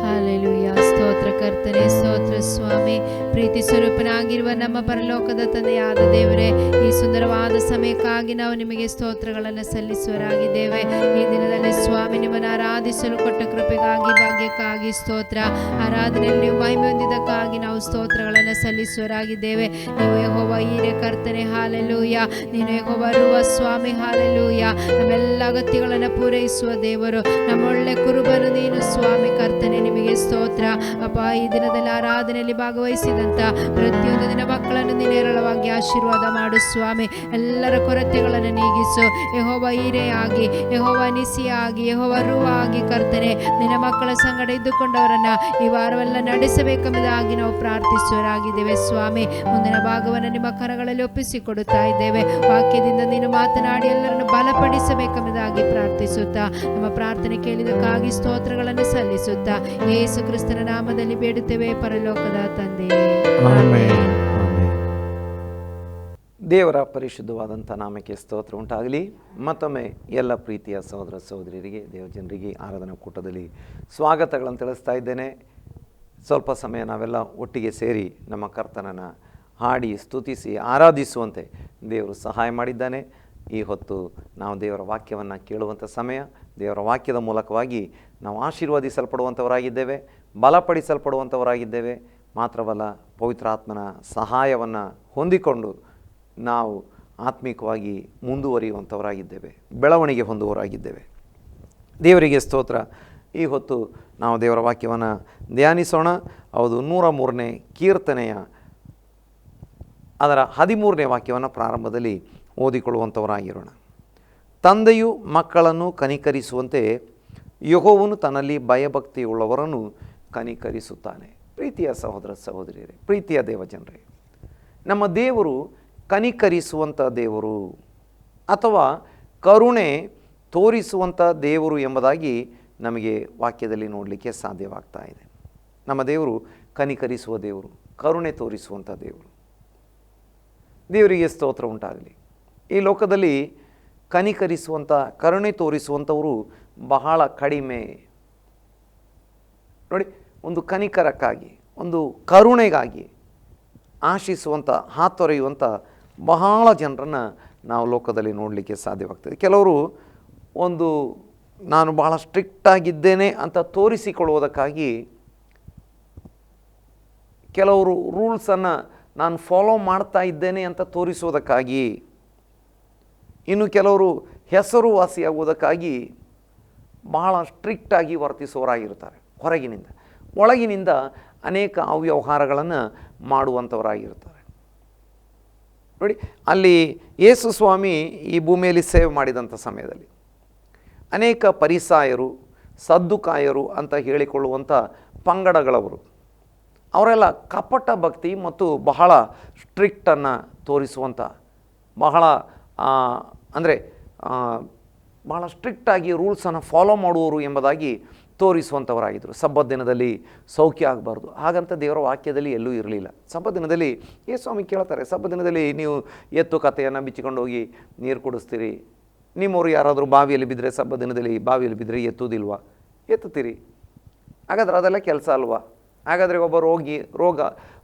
ಹಾಲೆಲೂಯಾ. ಸ್ತೋತ್ರ ಕರ್ತನೆ, ಸ್ತೋತ್ರ ಸ್ವಾಮಿ. ಪ್ರೀತಿ ಸ್ವರೂಪನಾಗಿರುವ ನಮ್ಮ ಪರಲೋಕದ ತಂದೆಯಾದ ದೇವರೇ, ಈ ಸುಂದರವಾದ ಸಮಯಕ್ಕಾಗಿ ನಾವು ನಿಮಗೆ ಸ್ತೋತ್ರಗಳನ್ನು ಸಲ್ಲಿಸುವರಾಗಿದ್ದೇವೆ. ಈ ದಿನದಲ್ಲಿ ಸ್ವಾಮಿ, ನಿಮ್ಮನ್ನು ಆರಾಧಿಸಲು ಕೊಟ್ಟ ಕೃಪೆಗಾಗಿ, ಭಾಗ್ಯಕ್ಕಾಗಿ ಸ್ತೋತ್ರ. ಆರಾಧನೆಯಲ್ಲಿ ನೀವು ಮಹಿಮೆ ಹೊಂದಿದ್ದಕ್ಕಾಗಿ ನಾವು ಸ್ತೋತ್ರಗಳನ್ನು ಸಲ್ಲಿಸುವರಾಗಿದ್ದೇವೆ. ನೀವು ಯೆಹೋವ ಈರೆ ಕರ್ತನೆ, ಹಾಲೆಲೂಯಾ. ನೀನು ಯೆಹೋವ ರೂವಾ ಸ್ವಾಮಿ, ಹಾಲೆಲೂಯಾ. ನಮ್ಮೆಲ್ಲ ಅಗತ್ಯಗಳನ್ನು ಪೂರೈಸುವ ದೇವರು, ನಮ್ಮೊಳ್ಳೆ ಕುರುಬನು ನೀನು ಸ್ವಾಮಿ ಕರ್ತನೆ. ನಿಮಗೆ ಸ್ತೋತ್ರ ಅಪ್ಪ. ಈ ದಿನದಲ್ಲಿ ಆರಾಧನೆಯಲ್ಲಿ ಭಾಗವಹಿಸಿದಂತ ಪ್ರತಿಯೊಂದು ದಿನ ಮಕ್ಕಳನ್ನು ನೀನು ಹೇರಳವಾಗಿ ಆಶೀರ್ವಾದ ಮಾಡು ಸ್ವಾಮಿ. ಎಲ್ಲರ ಕೊರತೆಗಳನ್ನು ನೀಗಿಸು ಯೆಹೋವ ಈರೆಯಾಗಿ, ಯೆಹೋವ ನಿಸಿಯಾಗಿ, ಯೆಹೋವ ರೂವಾ ಆಗಿ ಕರ್ತನೆ. ನಿನ್ನ ಮಕ್ಕಳ ಸಂಗಡ ಇದ್ದುಕೊಂಡವರನ್ನ ಈ ವಾರವೆಲ್ಲ ನಡೆಸಬೇಕೆಂಬುದಾಗಿ ನಾವು ಪ್ರಾರ್ಥಿಸುವರಾಗಿದ್ದೇವೆ ಸ್ವಾಮಿ. ಮುಂದಿನ ಭಾಗವನ್ನು ನಿಮ್ಮ ಕರಗಳಲ್ಲಿ ಒಪ್ಪಿಸಿಕೊಡುತ್ತಾ ಇದ್ದೇವೆ. ವಾಕ್ಯದಿಂದ ನೀನು ಮಾತನಾಡಿ ಎಲ್ಲರನ್ನು ಬಲಪಡಿಸಬೇಕೆಂಬುದಾಗಿ ಪ್ರಾರ್ಥಿಸುತ್ತಾ, ನಮ್ಮ ಪ್ರಾರ್ಥನೆ ಕೇಳಿದಕ್ಕಾಗಿ ಸ್ತೋತ್ರಗಳನ್ನು ಸಲ್ಲಿಸುತ್ತಾ, ಯೇಸು ಕ್ರಿಸ್ತನ ನಾಮದಲ್ಲಿ ಬೇಡುತ್ತೇವೆ ಪರಲೋಕದ ತಂದೆಯೇ, ಆಮೆನ್. ಆಮೆನ್. ದೇವರ ಪರಿಶುದ್ಧವಾದಂಥ ನಾಮಕ್ಕೆ ಸ್ತೋತ್ರ ಉಂಟಾಗಲಿ. ಮತ್ತೊಮ್ಮೆ ಎಲ್ಲ ಪ್ರೀತಿಯ ಸಹೋದರ ಸಹೋದರಿಯರಿಗೆ, ದೇವಜನರಿಗೆ ಆರಾಧನಾ ಕೂಟದಲ್ಲಿ ಸ್ವಾಗತಗಳನ್ನು ತಿಳಿಸ್ತಾ ಇದ್ದೇನೆ. ಸ್ವಲ್ಪ ಸಮಯ ನಾವೆಲ್ಲ ಒಟ್ಟಿಗೆ ಸೇರಿ ನಮ್ಮ ಕರ್ತನನ್ನು ಹಾಡಿ ಸ್ತುತಿಸಿ ಆರಾಧಿಸುವಂತೆ ದೇವರು ಸಹಾಯ ಮಾಡಿದ್ದಾನೆ. ಈ ಹೊತ್ತು ನಾವು ದೇವರ ವಾಕ್ಯವನ್ನು ಕೇಳುವಂಥ ಸಮಯ. ದೇವರ ವಾಕ್ಯದ ಮೂಲಕವಾಗಿ ನಾವು ಆಶೀರ್ವದಿಸಲ್ಪಡುವಂಥವರಾಗಿದ್ದೇವೆ, ಬಲಪಡಿಸಲ್ಪಡುವಂಥವರಾಗಿದ್ದೇವೆ. ಮಾತ್ರವಲ್ಲ, ಪವಿತ್ರಾತ್ಮನ ಸಹಾಯವನ್ನು ಹೊಂದಿಕೊಂಡು ನಾವು ಆತ್ಮಿಕವಾಗಿ ಮುಂದುವರಿಯುವಂಥವರಾಗಿದ್ದೇವೆ, ಬೆಳವಣಿಗೆ ಹೊಂದುವವರಾಗಿದ್ದೇವೆ. ದೇವರಿಗೆ ಸ್ತೋತ್ರ. ಈ ಹೊತ್ತು ನಾವು ದೇವರ ವಾಕ್ಯವನ್ನು ಧ್ಯಾನಿಸೋಣ. ಹೌದು, 103ನೇ ಕೀರ್ತನೆಯ ಅದರ 13ನೇ ವಾಕ್ಯವನ್ನು ಪ್ರಾರಂಭದಲ್ಲಿ ಓದಿಕೊಳ್ಳುವಂಥವರಾಗಿರೋಣ. ತಂದೆಯು ಮಕ್ಕಳನ್ನು ಕನಿಕರಿಸುವಂತೆ ಯೆಹೋವನು ತನ್ನಲ್ಲಿ ಭಯಭಕ್ತಿಯುಳ್ಳವರನ್ನು ಕನಿಕರಿಸುತ್ತಾನೆ. ಪ್ರೀತಿಯ ಸಹೋದರ ಸಹೋದರಿಯರೇ, ಪ್ರೀತಿಯ ದೇವಜನರೇ, ನಮ್ಮ ದೇವರು ಕನಿಕರಿಸುವಂಥ ದೇವರು ಅಥವಾ ಕರುಣೆ ತೋರಿಸುವಂಥ ದೇವರು ಎಂಬುದಾಗಿ ನಮಗೆ ವಾಕ್ಯದಲ್ಲಿ ನೋಡಲಿಕ್ಕೆ ಸಾಧ್ಯವಾಗ್ತಾ ಇದೆ. ನಮ್ಮ ದೇವರು ಕನಿಕರಿಸುವ ದೇವರು, ಕರುಣೆ ತೋರಿಸುವಂಥ ದೇವರು. ದೇವರಿಗೆ ಸ್ತೋತ್ರ ಉಂಟಾಗಲಿ. ಈ ಲೋಕದಲ್ಲಿ ಕನಿಕರಿಸುವಂಥ, ಕರುಣೆ ತೋರಿಸುವಂಥವರು ಬಹಳ ಕಡಿಮೆ. ನೋಡಿ, ಒಂದು ಕನಿಕರಕ್ಕಾಗಿ, ಒಂದು ಕರುಣೆಗಾಗಿ ಆಶಿಸುವಂಥ, ಹಾತೊರೆಯುವಂಥ ಬಹಳ ಜನರನ್ನು ನಾವು ಲೋಕದಲ್ಲಿ ನೋಡಲಿಕ್ಕೆ ಸಾಧ್ಯವಾಗ್ತದೆ. ಕೆಲವರು ನಾನು ಬಹಳ ಸ್ಟ್ರಿಕ್ಟಾಗಿದ್ದೇನೆ ಅಂತ ತೋರಿಸಿಕೊಳ್ಳುವುದಕ್ಕಾಗಿ ಕೆಲವರು ರೂಲ್ಸನ್ನು ನಾನು ಫಾಲೋ ಮಾಡ್ತಾ ಇದ್ದೇನೆ ಅಂತ ತೋರಿಸುವುದಕ್ಕಾಗಿ, ಇನ್ನು ಕೆಲವರು ಹೆಸರುವಾಸಿಯಾಗುವುದಕ್ಕಾಗಿ ಬಹಳ ಸ್ಟ್ರಿಕ್ಟಾಗಿ ವರ್ತಿಸುವವರಾಗಿರ್ತಾರೆ. ಹೊರಗಿನಿಂದ, ಒಳಗಿನಿಂದ ಅನೇಕ ಅವ್ಯವಹಾರಗಳನ್ನು ಮಾಡುವಂಥವರಾಗಿರ್ತಾರೆ. ನೋಡಿ, ಅಲ್ಲಿ ಯೇಸು ಸ್ವಾಮಿ ಈ ಭೂಮಿಯಲ್ಲಿ ಸೇವೆ ಮಾಡಿದಂಥ ಸಮಯದಲ್ಲಿ ಅನೇಕ ಪರಿಸಾಯರು, ಸದ್ದುಕಾಯರು ಅಂತ ಹೇಳಿಕೊಳ್ಳುವಂಥ ಪಂಗಡಗಳವರು, ಅವರೆಲ್ಲ ಕಪಟ ಭಕ್ತಿ ಮತ್ತು ಬಹಳ ಸ್ಟ್ರಿಕ್ಟನ್ನು ತೋರಿಸುವಂಥ, ಬಹಳ ಬಹಳ ಸ್ಟ್ರಿಕ್ಟಾಗಿ ರೂಲ್ಸನ್ನು ಫಾಲೋ ಮಾಡುವವರು ಎಂಬುದಾಗಿ ತೋರಿಸುವಂಥವರಾಗಿದ್ದರು. ಸಬ್ಬತ್ ದಿನದಲ್ಲಿ ಸೌಖ್ಯ ಆಗಬಾರ್ದು ಹಾಗಂತ ದೇವರ ವಾಕ್ಯದಲ್ಲಿ ಎಲ್ಲೂ ಇರಲಿಲ್ಲ. ಸಬ್ಬತ್ ದಿನದಲ್ಲಿ ಯೇಸು ಸ್ವಾಮಿ ಕೇಳ್ತಾರೆ, ಸಬ್ಬತ್ ದಿನದಲ್ಲಿ ನೀವು ಎತ್ತು ಕಥೆಯನ್ನು ಬಿಚ್ಚಿಕೊಂಡು ಹೋಗಿ ನೀರು ಕುಡಿಸ್ತೀರಿ. ನಿಮ್ಮವರು ಯಾರಾದರೂ ಬಾವಿಯಲ್ಲಿ ಬಿದ್ದರೆ, ಸಬ್ಬತ್ ದಿನದಲ್ಲಿ ಬಾವಿಯಲ್ಲಿ ಬಿದ್ದರೆ ಎತ್ತುವುದಿಲ್ವಾ? ಎತ್ತುತ್ತೀರಿ. ಹಾಗಾದ್ರೆ ಅದೆಲ್ಲ ಕೆಲಸ ಅಲ್ವಾ? ಹಾಗಾದರೆ ಒಬ್ಬ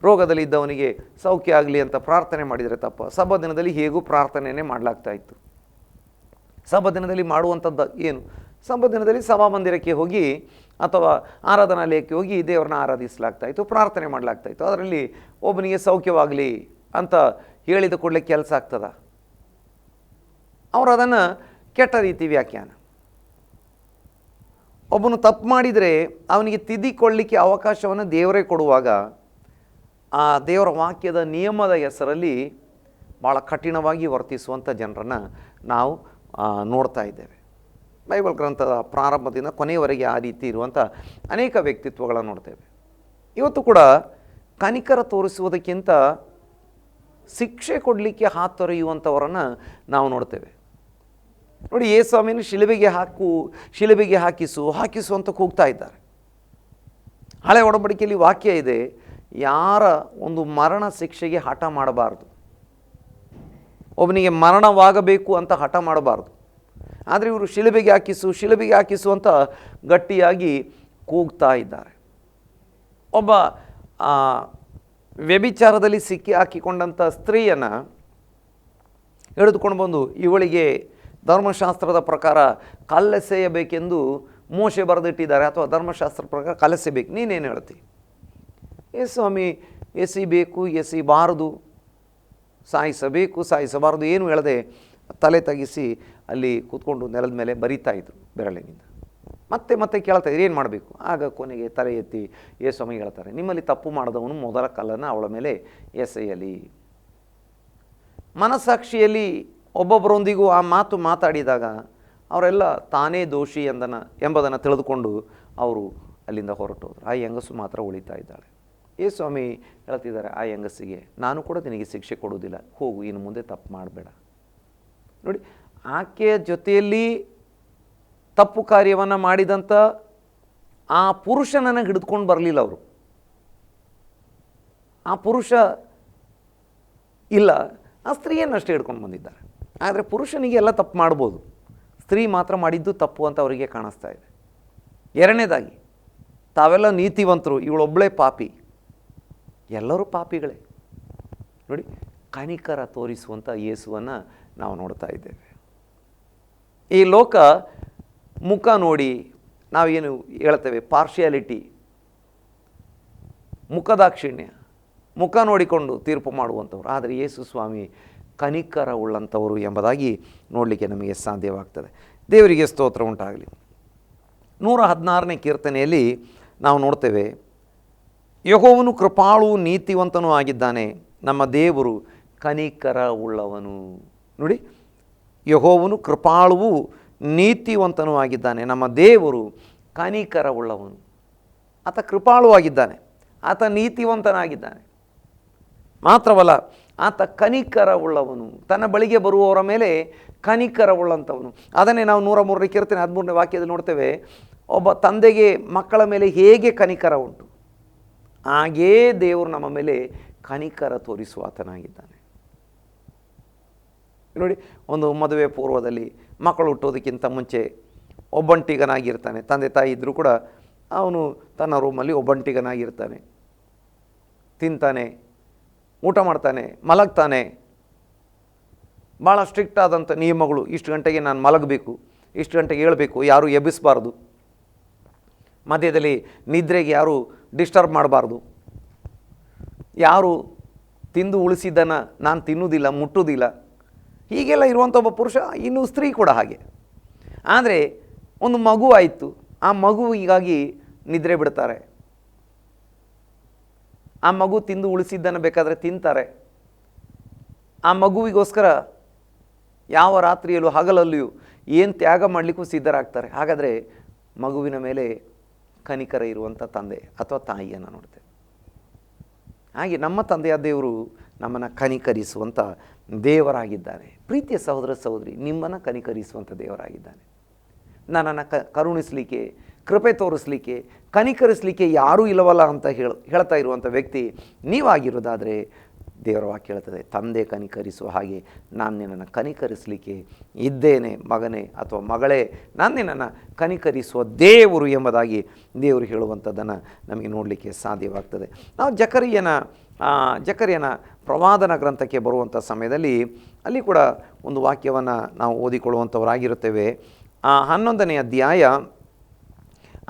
ರೋಗದಲ್ಲಿ ಇದ್ದವನಿಗೆ ಸೌಖ್ಯ ಆಗಲಿ ಅಂತ ಪ್ರಾರ್ಥನೆ ಮಾಡಿದರೆ ತಪ್ಪ? ಸಬ್ಬತ್ ದಿನದಲ್ಲಿ ಹೇಗೂ ಪ್ರಾರ್ಥನೆಯೇ ಮಾಡಲಾಗ್ತಾ ಇತ್ತು. ಸಬ್ಬತ್ ದಿನದಲ್ಲಿ ಮಾಡುವಂಥದ್ದು ಏನು? ಸಬ್ಬತ್ ದಿನದಲ್ಲಿ ಸಭಾಮಂದಿರಕ್ಕೆ ಹೋಗಿ ಅಥವಾ ಆರಾಧನಾಲಯಕ್ಕೆ ಹೋಗಿ ದೇವರನ್ನ ಆರಾಧಿಸಲಾಗ್ತಾಯಿತ್ತು, ಪ್ರಾರ್ಥನೆ ಮಾಡಲಾಗ್ತಾಯಿತ್ತು. ಅದರಲ್ಲಿ ಒಬ್ಬನಿಗೆ ಸೌಖ್ಯವಾಗಲಿ ಅಂತ ಹೇಳಿದ ಕೂಡಲೇ ಕೆಲಸ ಆಗ್ತದ? ಅವರು ಅದನ್ನು ಕೆಟ್ಟ ರೀತಿ ವ್ಯಾಖ್ಯಾನ. ಒಬ್ಬನು ತಪ್ಪು ಮಾಡಿದರೆ ಅವನಿಗೆ ತಿದ್ದಿಕೊಳ್ಳಲಿಕ್ಕೆ ಅವಕಾಶವನ್ನು ದೇವರೇ ಕೊಡುವಾಗ ಆ ದೇವರ ವಾಕ್ಯದ ನಿಯಮದ ಹೆಸರಲ್ಲಿ ಭಾಳ ಕಠಿಣವಾಗಿ ವರ್ತಿಸುವಂಥ ಜನರನ್ನು ನಾವು ನೋಡ್ತಾ ಇದ್ದೇವೆ. ಬೈಬಲ್ ಗ್ರಂಥದ ಪ್ರಾರಂಭದಿಂದ ಕೊನೆಯವರೆಗೆ ಆ ರೀತಿ ಇರುವಂಥ ಅನೇಕ ವ್ಯಕ್ತಿತ್ವಗಳನ್ನು ನೋಡ್ತೇವೆ. ಇವತ್ತು ಕೂಡ ಕನಿಕರ ತೋರಿಸುವುದಕ್ಕಿಂತ ಶಿಕ್ಷೆ ಕೊಡಲಿಕ್ಕೆ ಹಾತೊರೆಯುವಂಥವರನ್ನು ನಾವು ನೋಡ್ತೇವೆ. ನೋಡಿ, ಯೇಸುಸ್ವಾಮಿಯನ್ನು ಶಿಲುಬೆಗೆ ಹಾಕಿಸು ಅಂತ ಕೂಗ್ತಾ ಇದ್ದಾರೆ. ಹಳೆ ಒಡಂಬಡಿಕೆಯಲ್ಲಿ ವಾಕ್ಯ ಇದೆ, ಯಾರ ಒಂದು ಮರಣ ಶಿಕ್ಷೆಗೆ ಹಠ ಮಾಡಬಾರ್ದು, ಒಬ್ಬನಿಗೆ ಮರಣವಾಗಬೇಕು ಅಂತ ಹಠ ಮಾಡಬಾರ್ದು. ಆದರೆ ಇವರು ಶಿಲುಬೆಗೆ ಹಾಕಿಸು ಅಂತ ಗಟ್ಟಿಯಾಗಿ ಕೂಗ್ತಾ ಇದ್ದಾರೆ. ಒಬ್ಬ ವ್ಯಭಿಚಾರದಲ್ಲಿ ಸಿಕ್ಕಿ ಹಾಕಿಕೊಂಡಂಥ ಸ್ತ್ರೀಯನ್ನು ಹಿಡಿದುಕೊಂಡು ಬಂದು ಇವಳಿಗೆ ಧರ್ಮಶಾಸ್ತ್ರದ ಪ್ರಕಾರ ಕಲ್ಲೆಸೆಯಬೇಕೆಂದು ಮೋಶೆ ಬರೆದಿಟ್ಟಿದ್ದಾರೆ, ಅಥವಾ ಧರ್ಮಶಾಸ್ತ್ರದ ಪ್ರಕಾರ ಕಲ್ಲೆಸೆಬೇಕು, ನೀನೇನು ಹೇಳ್ತಿ? ಸ್ವಾಮಿ, ಎಸಿಬಾರದು, ಸಾಯಿಸಬಾರದು ಏನು ಹೇಳದೆ ತಲೆ ತಗ್ಗಿಸಿ ಅಲ್ಲಿ ಕೂತ್ಕೊಂಡು ನೆಲದ ಮೇಲೆ ಬರೀತಾ ಇದ್ರು ಬೆರಳಿನಿಂದ. ಮತ್ತೆ ಕೇಳ್ತಾ ಇದ್ರು, ಏನು ಮಾಡಬೇಕು? ಆಗ ಕೊನೆಗೆ ತಲೆ ಎತ್ತಿ ಯೇಸುಸ್ವಾಮಿ ಹೇಳ್ತಾರೆ, ನಿಮ್ಮಲ್ಲಿ ತಪ್ಪು ಮಾಡಿದವನು ಮೊದಲ ಕಲ್ಲನ್ನು ಅವಳ ಮೇಲೆ ಎಸೆಯಲಿ. ಮನಸ್ಸಾಕ್ಷಿಯಲ್ಲಿ ಒಬ್ಬೊಬ್ಬರೊಂದಿಗೂ ಆ ಮಾತು ಮಾತಾಡಿದಾಗ ಅವರೆಲ್ಲ ತಾನೇ ದೋಷಿ ಎಂಬುದನ್ನು ತಿಳಿದುಕೊಂಡು ಅವರು ಅಲ್ಲಿಂದ ಹೊರಟೋದ್ರು. ಆ ಹೆಂಗಸು ಮಾತ್ರ ಉಳಿತಾ ಇದ್ದಾಳೆ. ಯೇಸುಸ್ವಾಮಿ ಹೇಳ್ತಿದ್ದಾರೆ ಆ ಹೆಂಗಸಿಗೆ, ನಾನು ಕೂಡ ನಿನಗೆ ಶಿಕ್ಷೆ ಕೊಡುವುದಿಲ್ಲ, ಹೋಗು, ಇನ್ನು ಮುಂದೆ ತಪ್ಪು ಮಾಡಬೇಡ. ನೋಡಿ, ಆಕೆಯ ಜೊತೆಯಲ್ಲಿ ತಪ್ಪು ಕಾರ್ಯವನ್ನು ಮಾಡಿದಂಥ ಆ ಪುರುಷನನ್ನು ಹಿಡಿದುಕೊಂಡು ಬರಲಿಲ್ಲ ಅವರು. ಆ ಪುರುಷ ಇಲ್ಲ, ಆ ಸ್ತ್ರೀಯನ್ನಷ್ಟೇ ಹಿಡ್ಕೊಂಡು ಬಂದಿದ್ದಾರೆ. ಆದರೆ ಪುರುಷನಿಗೆ ಎಲ್ಲ ತಪ್ಪು ಮಾಡ್ಬೋದು, ಸ್ತ್ರೀ ಮಾತ್ರ ಮಾಡಿದ್ದು ತಪ್ಪು ಅಂತ ಅವರಿಗೆ ಕಾಣಿಸ್ತಾ ಇದೆ. ಎರಡನೇದಾಗಿ, ತಾವೆಲ್ಲ ನೀತಿವಂತರು, ಇವಳೊಬ್ಬಳೇ ಪಾಪಿ, ಎಲ್ಲರೂ ಪಾಪಿಗಳೇ. ನೋಡಿ, ಕನಿಕರ ತೋರಿಸುವಂಥ ಯೇಸುವನ್ನು ನಾವು ನೋಡ್ತಾ ಇದ್ದೇವೆ. ಈ ಲೋಕ ಮುಖ ನೋಡಿ ನಾವೇನು ಹೇಳ್ತೇವೆ, ಪಾರ್ಶಿಯಾಲಿಟಿ, ಮುಖದಾಕ್ಷಿಣ್ಯ, ಮುಖ ನೋಡಿಕೊಂಡು ತೀರ್ಪು ಮಾಡುವಂಥವ್ರು. ಆದರೆ ಯೇಸುಸ್ವಾಮಿ ಕನಿಕರ ಉಳ್ಳಂಥವರು ಎಂಬುದಾಗಿ ನೋಡಲಿಕ್ಕೆ ನಮಗೆ ಸಾಧ್ಯವಾಗ್ತದೆ. ದೇವರಿಗೆ ಸ್ತೋತ್ರ ಉಂಟಾಗಲಿ. 116ನೇ ಕೀರ್ತನೆಯಲ್ಲಿ ನಾವು ನೋಡ್ತೇವೆ, ಯೆಹೋವನು ಕೃಪಾಳು ನೀತಿವಂತನೂ ಆಗಿದ್ದಾನೆ, ನಮ್ಮ ದೇವರು ಕನಿಕರ ಉಳ್ಳವನು. ನೋಡಿ, ಯೆಹೋವನು ಕೃಪಾಳುವು ನೀತಿವಂತನೂ ಆಗಿದ್ದಾನೆ, ನಮ್ಮ ದೇವರು ಕನಿಕರ ಉಳ್ಳವನು. ಆತ ಕೃಪಾಳುವಾಗಿದ್ದಾನೆ, ಆತ ನೀತಿವಂತನಾಗಿದ್ದಾನೆ. ಮಾತ್ರವಲ್ಲ, ಆತ ಕನಿಕರ ಉಳ್ಳವನು, ತನ್ನ ಬಳಿಗೆ ಬರುವವರ ಮೇಲೆ ಕನಿಕರ ಉಳ್ಳಂಥವನು. ಅದನ್ನೇ ನಾವು 103ನೇ ಕೀರ್ತನೆ 13ನೇ ವಾಕ್ಯದಲ್ಲಿ ನೋಡ್ತೇವೆ, ಒಬ್ಬ ತಂದೆಗೆ ಮಕ್ಕಳ ಮೇಲೆ ಹೇಗೆ ಕನಿಕರ ಉಂಟು, ಹಾಗೇ ದೇವರು ನಮ್ಮ ಮೇಲೆ ಕನಿಕರ ತೋರಿಸುವ ಆತನಾಗಿದ್ದಾನೆ. ನೋಡಿ, ಒಂದು ಮದುವೆ ಪೂರ್ವದಲ್ಲಿ ಮಕ್ಕಳು ಹುಟ್ಟೋದಕ್ಕಿಂತ ಮುಂಚೆ ಒಬ್ಬಂಟಿಗನಾಗಿರ್ತಾನೆ. ತಂದೆ ತಾಯಿ ಇದ್ದರೂ ಕೂಡ ಅವನು ತನ್ನ ರೂಮಲ್ಲಿ ಒಬ್ಬಂಟಿಗನಾಗಿರ್ತಾನೆ, ತಿಂತಾನೆ, ಊಟ ಮಾಡ್ತಾನೆ, ಮಲಗ್ತಾನೆ. ಭಾಳ ಸ್ಟ್ರಿಕ್ಟ್ ಆದಂಥ ನಿಯಮಗಳು, ಇಷ್ಟು ಗಂಟೆಗೆ ನಾನು ಮಲಗಬೇಕು, ಇಷ್ಟು ಗಂಟೆಗೆ ಹೇಳಬೇಕು, ಯಾರೂ ಎಬ್ಬಿಸಬಾರ್ದು, ಮಧ್ಯದಲ್ಲಿ ನಿದ್ರೆಗೆ ಯಾರೂ ಡಿಸ್ಟರ್ಬ್ ಮಾಡಬಾರ್ದು, ಯಾರು ತಿಂದು ಉಳಿಸಿದ್ದನ್ನು ನಾನು ತಿನ್ನುವುದಿಲ್ಲ, ಮುಟ್ಟುವುದಿಲ್ಲ, ಹೀಗೆಲ್ಲ ಇರುವಂಥ ಒಬ್ಬ ಪುರುಷ. ಇನ್ನು ಸ್ತ್ರೀ ಕೂಡ ಹಾಗೆ. ಆದರೆ ಒಂದು ಮಗು ಆಯಿತು, ಆ ಮಗುವಿಗಾಗಿ ನಿದ್ರೆ ಬಿಡ್ತಾರೆ, ಆ ಮಗು ತಿಂದು ಉಳಿಸಿದ್ದನ್ನು ಬೇಕಾದರೆ ತಿಂತಾರೆ, ಆ ಮಗುವಿಗೋಸ್ಕರ ಯಾವ ರಾತ್ರಿಯಲ್ಲೂ ಹಗಲಲ್ಲಿಯೂ ಏನು ತ್ಯಾಗ ಮಾಡಲಿಕ್ಕೂ ಸಿದ್ಧರಾಗ್ತಾರೆ. ಹಾಗಾದರೆ ಮಗುವಿನ ಮೇಲೆ ಕನಿಕರ ಇರುವಂಥ ತಂದೆ ಅಥವಾ ತಾಯಿಯನ್ನು ನೋಡ್ತೇವೆ. ಹಾಗೆ ನಮ್ಮ ತಂದೆಯ ದೇವರು ನಮ್ಮನ್ನು ಕನಿಕರಿಸುವಂಥ ದೇವರಾಗಿದ್ದಾನೆ. ಪ್ರೀತಿಯ ಸಹೋದರ ಸಹೋದರಿ, ನಿಮ್ಮನ್ನು ಕನಿಕರಿಸುವಂಥ ದೇವರಾಗಿದ್ದಾನೆ. ನನ್ನನ್ನು ಕರುಣಿಸಲಿಕ್ಕೆ, ಕೃಪೆ ತೋರಿಸಲಿಕ್ಕೆ, ಕನಿಕರಿಸಲಿಕ್ಕೆ ಯಾರೂ ಇಲ್ಲವಲ್ಲ ಅಂತ ಹೇಳ್ತಾ ಇರುವಂಥ ವ್ಯಕ್ತಿ ನೀವಾಗಿರೋದಾದರೆ ದೇವರ ವಾಕ್ಯ ಹೇಳ್ತದೆ, ತಂದೆ ಕನಿಕರಿಸುವ ಹಾಗೆ ನಾನು ನಿನ್ನನ್ನು ಕನಿಕರಿಸಲಿಕ್ಕೆ ಇದ್ದೇನೆ ಮಗನೇ ಅಥವಾ ಮಗಳೇ, ನಾನು ನಿನ್ನನ್ನು ಕನಿಕರಿಸುವ ದೇವರು ಎಂಬುದಾಗಿ ದೇವರು ಹೇಳುವಂಥದ್ದನ್ನು ನಮಗೆ ನೋಡಲಿಕ್ಕೆ ಸಾಧ್ಯವಾಗ್ತದೆ. ನಾವು ಜಕರಿಯನ ಪ್ರವಾದನ ಗ್ರಂಥಕ್ಕೆ ಬರುವಂಥ ಸಮಯದಲ್ಲಿ ಅಲ್ಲಿ ಕೂಡ ಒಂದು ವಾಕ್ಯವನ್ನು ನಾವು ಓದಿಕೊಳ್ಳುವಂಥವರಾಗಿರುತ್ತೇವೆ. 11ನೇ ಅಧ್ಯಾಯ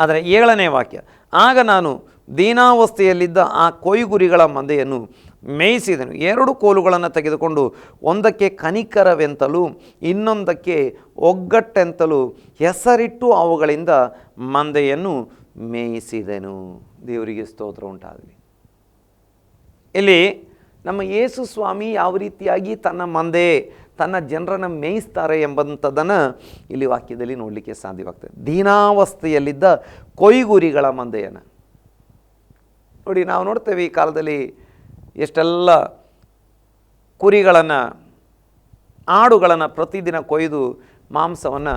ಅದರ 7ನೇ ವಾಕ್ಯ, ಆಗ ನಾನು ದೀನಾವಸ್ಥೆಯಲ್ಲಿದ್ದ ಆ ಕೊಯ್ಗುರಿಗಳ ಮಂದೆಯನ್ನು ಮೇಯಿಸಿದನು. 2 ಕೋಲುಗಳನ್ನು ತೆಗೆದುಕೊಂಡು ಒಂದಕ್ಕೆ ಕನಿಕರವೆಂತಲೂ ಇನ್ನೊಂದಕ್ಕೆ ಒಗ್ಗಟ್ಟೆಂತಲೂ ಹೆಸರಿಟ್ಟು ಅವುಗಳಿಂದ ಮಂದೆಯನ್ನು ಮೇಯಿಸಿದನು. ದೇವರಿಗೆ ಸ್ತೋತ್ರ ಉಂಟಾಗಲಿ. ಇಲ್ಲಿ ನಮ್ಮ ಯೇಸು ಸ್ವಾಮಿ ಯಾವ ರೀತಿಯಾಗಿ ತನ್ನ ಮಂದೆ, ತನ್ನ ಜನರನ್ನು ಮೇಯಿಸ್ತಾರೆ ಎಂಬಂಥದ್ದನ್ನು ಇಲ್ಲಿ ವಾಕ್ಯದಲ್ಲಿ ನೋಡಲಿಕ್ಕೆ ಸಾಧ್ಯವಾಗ್ತದೆ. ದೀನಾವಸ್ಥೆಯಲ್ಲಿದ್ದ ಕೊಯ್ಗುರಿಗಳ ಮಂದೆಯನ್ನು ನೋಡಿ. ನಾವು ನೋಡ್ತೇವೆ ಈ ಕಾಲದಲ್ಲಿ ಎಷ್ಟೆಲ್ಲ ಕುರಿಗಳನ್ನು, ಆಡುಗಳನ್ನು ಪ್ರತಿದಿನ ಕೊಯ್ದು ಮಾಂಸವನ್ನು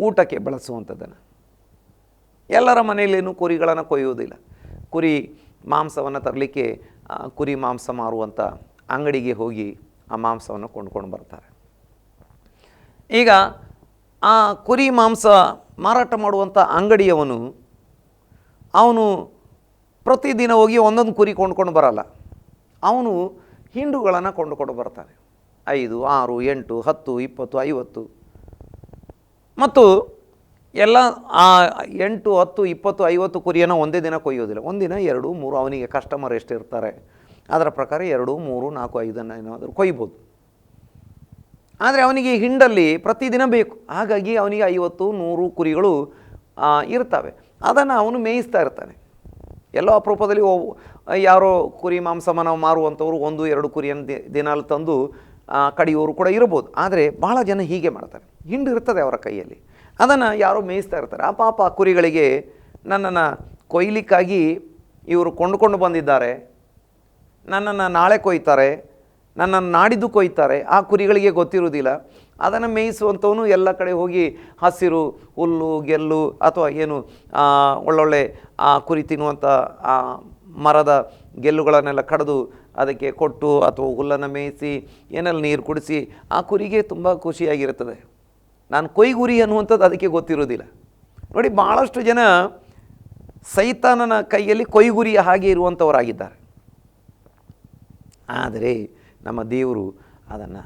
ಊಟಕ್ಕೆ ಬಳಸುವಂಥದ್ದನ್ನು. ಎಲ್ಲರ ಮನೆಯಲ್ಲೇನು ಕುರಿಗಳನ್ನು ಕೊಯ್ಯುವುದಿಲ್ಲ. ಕುರಿ ಮಾಂಸವನ್ನು ತರಲಿಕ್ಕೆ ಕುರಿ ಮಾಂಸ ಮಾರುವಂಥ ಅಂಗಡಿಗೆ ಹೋಗಿ ಆ ಮಾಂಸವನ್ನು ಕೊಂಡ್ಕೊಂಡು ಬರ್ತಾರೆ. ಈಗ ಆ ಕುರಿ ಮಾಂಸ ಮಾರಾಟ ಮಾಡುವಂಥ ಅಂಗಡಿಯವನು ಅವನು ಪ್ರತಿದಿನ ಹೋಗಿ ಒಂದೊಂದು ಕುರಿ ಕೊಂಡ್ಕೊಂಡು ಬರಲ್ಲ. ಅವನು ಹಿಂಡುಗಳನ್ನು ಕೊಂಡುಕೊಂಡು ಬರ್ತಾನೆ. 5, 6, 8, 10, 20, 50 ಮತ್ತು ಎಲ್ಲ ಆ 8, 10, 20, 50 ಕುರಿಯನ್ನು ಒಂದೇ ದಿನ ಕೊಯ್ಯೋದಿಲ್ಲ. ಒಂದಿನ 2, 3 ಅವನಿಗೆ ಕಸ್ಟಮರ್ ಎಷ್ಟು ಇರ್ತಾರೆ ಅದರ ಪ್ರಕಾರ 2, 3, 4, 5 ಏನಾದರೂ ಕೊಯ್ಬೋದು. ಆದರೆ ಅವನಿಗೆ ಹಿಂಡಲ್ಲಿ ಪ್ರತಿದಿನ ಬೇಕು. ಹಾಗಾಗಿ ಅವನಿಗೆ 50, 100 ಕುರಿಗಳು ಇರ್ತವೆ. ಅದನ್ನು ಅವನು ಮೇಯಿಸ್ತಾ ಇರ್ತಾನೆ. ಎಲ್ಲೋ ಅಪರೂಪದಲ್ಲಿ ಯಾರೋ ಕುರಿ ಮಾಂಸವನ್ನು ಮಾರುವಂಥವ್ರು 1, 2 ಕುರಿಯನ್ನು ದಿನಾಲು ತಂದು ಕಡಿಯೋರು ಕೂಡ ಇರ್ಬೋದು. ಆದರೆ ಭಾಳ ಜನ ಹೀಗೆ ಮಾಡ್ತಾರೆ. ಹಿಂಡು ಇರ್ತದೆ ಅವರ ಕೈಯಲ್ಲಿ, ಅದನ್ನು ಯಾರೋ ಮೇಯಿಸ್ತಾ ಇರ್ತಾರೆ. ಆ ಪಾಪ ಕುರಿಗಳಿಗೆ ನನ್ನನ್ನು ಕೊಯ್ಲಿಕ್ಕಾಗಿ ಇವರು ಕೊಂಡುಕೊಂಡು ಬಂದಿದ್ದಾರೆ, ನನ್ನನ್ನು ನಾಳೆ ಕೊಯ್ತಾರೆ, ನನ್ನನ್ನು ನಾಡಿದ್ದು ಕೊಯ್ತಾರೆ. ಆ ಕುರಿಗಳಿಗೆ ಗೊತ್ತಿರುವುದಿಲ್ಲ. ಅದನ್ನು ಮೇಯಿಸುವಂಥವನು ಎಲ್ಲ ಕಡೆ ಹೋಗಿ ಹಸಿರು ಹುಲ್ಲು ಗೆಲ್ಲು ಅಥವಾ ಏನು ಒಳ್ಳೊಳ್ಳೆ ಕುರಿ ತಿನ್ನುವಂಥ ಮರದ ಗೆಲ್ಲುಗಳನ್ನೆಲ್ಲ ಕಡಿದು ಅದಕ್ಕೆ ಕೊಟ್ಟು ಅಥವಾ ಹುಲ್ಲನ್ನು ಮೇಯಿಸಿ ಏನೆಲ್ಲ ನೀರು ಕುಡಿಸಿ ಆ ಕುರಿಗೆ ತುಂಬ ಖುಷಿಯಾಗಿರುತ್ತದೆ. ನಾನು ಕೊಯ್ಗುರಿ ಅನ್ನುವಂಥದ್ದು ಅದಕ್ಕೆ ಗೊತ್ತಿರೋದಿಲ್ಲ. ನೋಡಿ, ಭಾಳಷ್ಟು ಜನ ಸೈತಾನನ ಕೈಯಲ್ಲಿ ಕೊಯ್ಗುರಿಯ ಹಾಗೆ ಇರುವಂಥವರಾಗಿದ್ದಾರೆ. ಆದರೆ ನಮ್ಮ ದೇವರು ಅದನ್ನು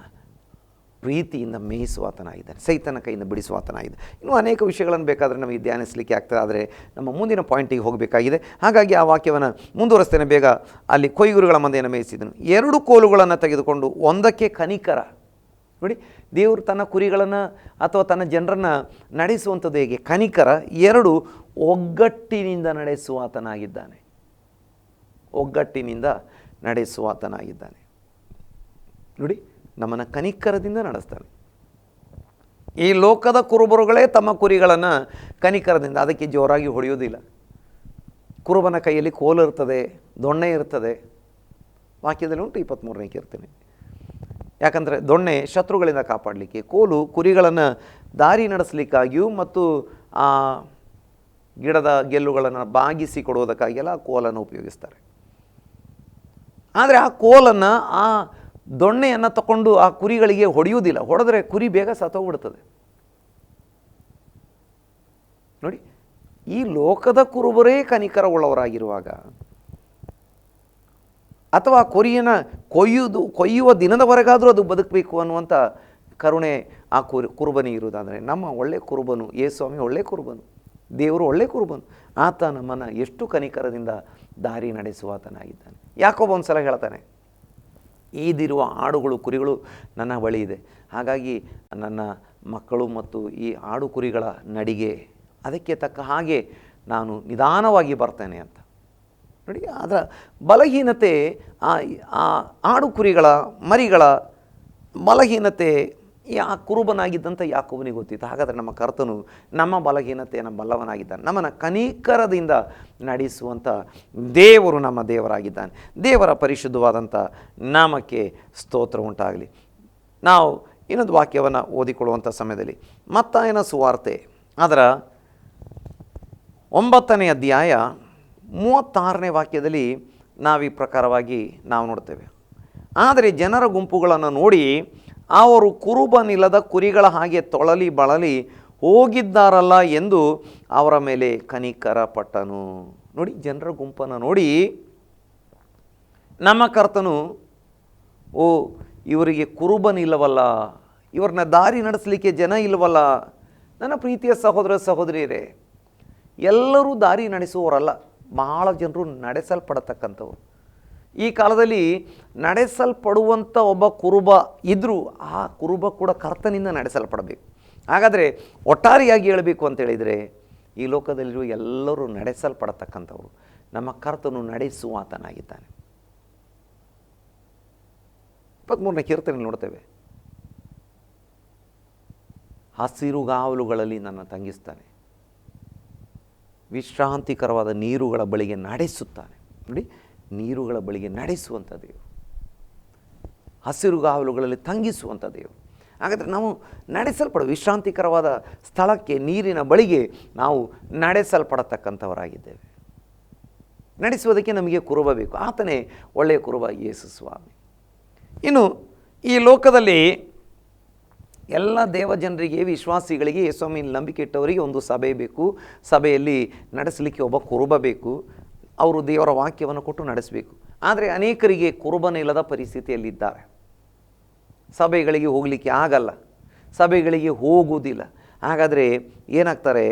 ಪ್ರೀತಿಯಿಂದ ಮೇಯಿಸುವಾತನಾಗಿದ್ದಾನೆ, ಸೈತನ ಕೈಯಿಂದ ಬಿಡಿಸುವಾತನಾಗಿದೆ. ಇನ್ನೂ ಅನೇಕ ವಿಷಯಗಳನ್ನು ಬೇಕಾದರೆ ನಮಗೆ ಧ್ಯಾನಿಸಲಿಕ್ಕೆ ಆಗ್ತದೆ. ಆದರೆ ನಮ್ಮ ಮುಂದಿನ ಪಾಯಿಂಟಿಗೆ ಹೋಗಬೇಕಾಗಿದೆ. ಹಾಗಾಗಿ ಆ ವಾಕ್ಯವನ್ನು ಮುಂದುವರಿಸ್ತೇನೆ. ಬೇಗ ಅಲ್ಲಿ ಕೊಯ್ಗುರುಗಳ ಮಂದೆಯನ್ನು ಮೇಯಿಸಿದನು, 2 ಕೋಲುಗಳನ್ನು ತೆಗೆದುಕೊಂಡು ಒಂದಕ್ಕೆ ಕನಿಕರ. ನೋಡಿ, ದೇವರು ತನ್ನ ಕುರಿಗಳನ್ನು ಅಥವಾ ತನ್ನ ಜನರನ್ನು ನಡೆಸುವಂಥದ್ದು ಹೇಗೆ? ಕನಿಕರ. 2 ಒಗ್ಗಟ್ಟಿನಿಂದ ನಡೆಸುವಾತನಾಗಿದ್ದಾನೆ. ಒಗ್ಗಟ್ಟಿನಿಂದ ನಡೆಸುವಾತನಾಗಿದ್ದಾನೆ. ನೋಡಿ, ನಮ್ಮನ್ನು ಕನಿಕರದಿಂದ ನಡೆಸ್ತಾನೆ. ಈ ಲೋಕದ ಕುರುಬರುಗಳೇ ತಮ್ಮ ಕುರಿಗಳನ್ನು ಕನಿಕರದಿಂದ, ಅದಕ್ಕೆ ಜೋರಾಗಿ ಹೊಡೆಯೋದಿಲ್ಲ. ಕುರುಬನ ಕೈಯಲ್ಲಿ ಕೋಲು ಇರ್ತದೆ, ದೊಣ್ಣೆ ಇರ್ತದೆ. ವಾಕ್ಯದಲ್ಲಿ ಉಂಟು 23ನೇ ಕೀರ್ತನೆ. ಯಾಕಂದರೆ ದೊಣ್ಣೆ ಶತ್ರುಗಳಿಂದ ಕಾಪಾಡಲಿಕ್ಕೆ, ಕೋಲು ಕುರಿಗಳನ್ನು ದಾರಿ ನಡೆಸಲಿಕ್ಕಾಗಿಯೂ ಮತ್ತು ಆ ಗಿಡದ ಗೆಲ್ಲುಗಳನ್ನು ಬಾಗಿಸಿ ಕೊಡುವುದಕ್ಕಾಗಿಯೆಲ್ಲ ಆ ಕೋಲನ್ನು ಉಪಯೋಗಿಸ್ತಾರೆ. ಆದರೆ ಆ ಕೋಲನ್ನು ಆ ದೊಣ್ಣೆಯನ್ನು ತಗೊಂಡು ಆ ಕುರಿಗಳಿಗೆ ಹೊಡೆಯುವುದಿಲ್ಲ. ಹೊಡೆದ್ರೆ ಕುರಿ ಬೇಗ ಸತ್ತೋಗ್ಬಿಡ್ತದೆ. ನೋಡಿ, ಈ ಲೋಕದ ಕುರುಬರೇ ಕನಿಕರವುಳ್ಳವರಾಗಿರುವಾಗ ಅಥವಾ ಕುರಿಯನ್ನು ಕೊಯ್ಯುವ ದಿನದವರೆಗಾದರೂ ಅದು ಬದುಕಬೇಕು ಅನ್ನುವಂಥ ಕರುಣೆ ಆ ಕುರುಬನಿಗೆ ಇರುವುದಾದರೆ, ನಮ್ಮ ಒಳ್ಳೆ ಕುರುಬನು ಯೇಸುಸ್ವಾಮಿ ಒಳ್ಳೆ ಕುರುಬನು, ದೇವರು ಒಳ್ಳೆ ಕುರುಬನು. ಆತ ನಮ್ಮನ್ನು ಎಷ್ಟು ಕನಿಕರದಿಂದ ದಾರಿ ನಡೆಸುವಾತನಾಗಿದ್ದಾನೆ. ಯಾಕೋಬ ಒಂದು ಸಲ ಹೇಳ್ತಾನೆ, ಈದಿರುವ ಆಡುಗಳು ಕುರಿಗಳು ನನ್ನ ಬಳಿ ಇದೆ, ಹಾಗಾಗಿ ನನ್ನ ಮಕ್ಕಳು ಮತ್ತು ಈ ಆಡು ಕುರಿಗಳ ನಡಿಗೆ ಅದಕ್ಕೆ ತಕ್ಕ ಹಾಗೆ ನಾನು ನಿಧಾನವಾಗಿ ಬರ್ತೇನೆ ಅಂತ. ನೋಡಿ, ಅದರ ಬಲಹೀನತೆ, ಆ ಆಡು ಕುರಿಗಳ ಮರಿಗಳ ಬಲಹೀನತೆ ಆ ಕುರುಬನಾಗಿದ್ದಂಥ ಯಾಕೋಬನಿಗೆ ಗೊತ್ತಿತ್ತು. ಹಾಗಾದರೆ ನಮ್ಮ ಕರ್ತನು ನಮ್ಮ ಬಲಹೀನತೆಯನ್ನು ಬಲ್ಲವನಾಗಿದ್ದಾನೆ. ನಮ್ಮನ್ನು ಕನಿಕರದಿಂದ ನಡೆಸುವಂಥ ದೇವರು ನಮ್ಮ ದೇವರಾಗಿದ್ದಾನೆ. ದೇವರ ಪರಿಶುದ್ಧವಾದಂಥ ನಾಮಕ್ಕೆ ಸ್ತೋತ್ರ ಉಂಟಾಗಲಿ. ನಾವು ಇನ್ನೊಂದು ವಾಕ್ಯವನ್ನು ಓದಿಕೊಳ್ಳುವಂಥ ಸಮಯದಲ್ಲಿ ಮತ್ತಾಯನ ಸುವಾರ್ತೆ ಅದರ 9ನೇ ಅಧ್ಯಾಯ 36ನೇ ವಾಕ್ಯದಲ್ಲಿ ನಾವು ಈ ಪ್ರಕಾರವಾಗಿ ನಾವು ನೋಡ್ತೇವೆ. ಆದರೆ ಜನರ ಗುಂಪುಗಳನ್ನು ನೋಡಿ ಅವರು ಕುರುಬನಿಲ್ಲದ ಕುರಿಗಳ ಹಾಗೆ ತೊಳಲಿ ಬಳಲಿ ಹೋಗಿದ್ದಾರಲ್ಲ ಎಂದು ಅವರ ಮೇಲೆ ಕನಿಕರ ಪಟ್ಟನು. ನೋಡಿ, ಜನರ ಗುಂಪನ್ನು ನೋಡಿ ನಮ್ಮ ಕರ್ತನು, ಓ ಇವರಿಗೆ ಕುರುಬನಿಲ್ಲವಲ್ಲ, ಇವ್ರನ್ನ ದಾರಿ ನಡೆಸಲಿಕ್ಕೆ ಜನ ಇಲ್ಲವಲ್ಲ. ನನ್ನ ಪ್ರೀತಿಯ ಸಹೋದರ ಸಹೋದರಿಯರೇ, ಎಲ್ಲರೂ ದಾರಿ ನಡೆಸುವವರಲ್ಲ, ಬಹಳ ಜನರು ನಡೆಸಲ್ಪಡತಕ್ಕಂಥವ್ರು. ಈ ಕಾಲದಲ್ಲಿ ನಡೆಸಲ್ಪಡುವಂಥ ಒಬ್ಬ ಕುರುಬ ಇದ್ದರೂ ಆ ಕುರುಬ ಕೂಡ ಕರ್ತನಿಂದ ನಡೆಸಲ್ಪಡಬೇಕು. ಹಾಗಾದರೆ ಒಟ್ಟಾರೆಯಾಗಿ ಹೇಳಬೇಕು ಅಂತ ಹೇಳಿದರೆ, ಈ ಲೋಕದಲ್ಲಿರುವ ಎಲ್ಲರೂ ನಡೆಸಲ್ಪಡತಕ್ಕಂಥವ್ರು. ನಮ್ಮ ಕರ್ತನು ನಡೆಸುವಾತನಾಗಿದ್ದಾನೆ. 23ನೇ ಕೀರ್ತನೆ ನೋಡ್ತೇವೆ, ಹಸಿರುಗಾವಲುಗಳಲ್ಲಿ ನನ್ನ ತಂಗಿಸ್ತಾನೆ, ವಿಶ್ರಾಂತಿಕರವಾದ ನೀರುಗಳ ಬಳಿಗೆ ನಡೆಸುತ್ತಾನೆ. ನೋಡಿ, ನೀರುಗಳ ಬಳಿಗೆ ನಡೆಸುವಂಥ ದೇವರು, ಹಸಿರುಗಾವಲುಗಳಲ್ಲಿ ತಂಗಿಸುವಂಥ ದೇವರು. ಹಾಗಾದರೆ ನಾವು ವಿಶ್ರಾಂತಿಕರವಾದ ಸ್ಥಳಕ್ಕೆ, ನೀರಿನ ಬಳಿಗೆ ನಾವು ನಡೆಸಲ್ಪಡತಕ್ಕಂಥವರಾಗಿದ್ದೇವೆ. ನಡೆಸುವುದಕ್ಕೆ ನಮಗೆ ಕುರುಬ ಬೇಕು. ಆತನೇ ಒಳ್ಳೆಯ ಕುರುಬ ಯೇಸು ಸ್ವಾಮಿ. ಇನ್ನು ಈ ಲೋಕದಲ್ಲಿ ಎಲ್ಲ ದೇವಜನರಿಗೆ, ವಿಶ್ವಾಸಿಗಳಿಗೆ, ಯೇಸುಸ್ವಾಮಿ ನಂಬಿಕೆ ಇಟ್ಟವರಿಗೆ ಒಂದು ಸಭೆ ಬೇಕು. ಸಭೆಯಲ್ಲಿ ನಡೆಸಲಿಕ್ಕೆ ಒಬ್ಬ ಕುರುಬ ಬೇಕು. ಅವರು ದೇವರ ವಾಕ್ಯವನ್ನು ಕೊಟ್ಟು ನಡೆಸಬೇಕು. ಆದರೆ ಅನೇಕರಿಗೆ ಕುರುಬನಿಲ್ಲದ ಪರಿಸ್ಥಿತಿಯಲ್ಲಿದ್ದಾರೆ. ಸಭೆಗಳಿಗೆ ಹೋಗಲಿಕ್ಕೆ ಆಗಲ್ಲ, ಸಭೆಗಳಿಗೆ ಹೋಗುವುದಿಲ್ಲ. ಹಾಗಾದರೆ ಏನಾಗ್ತಾರೆ?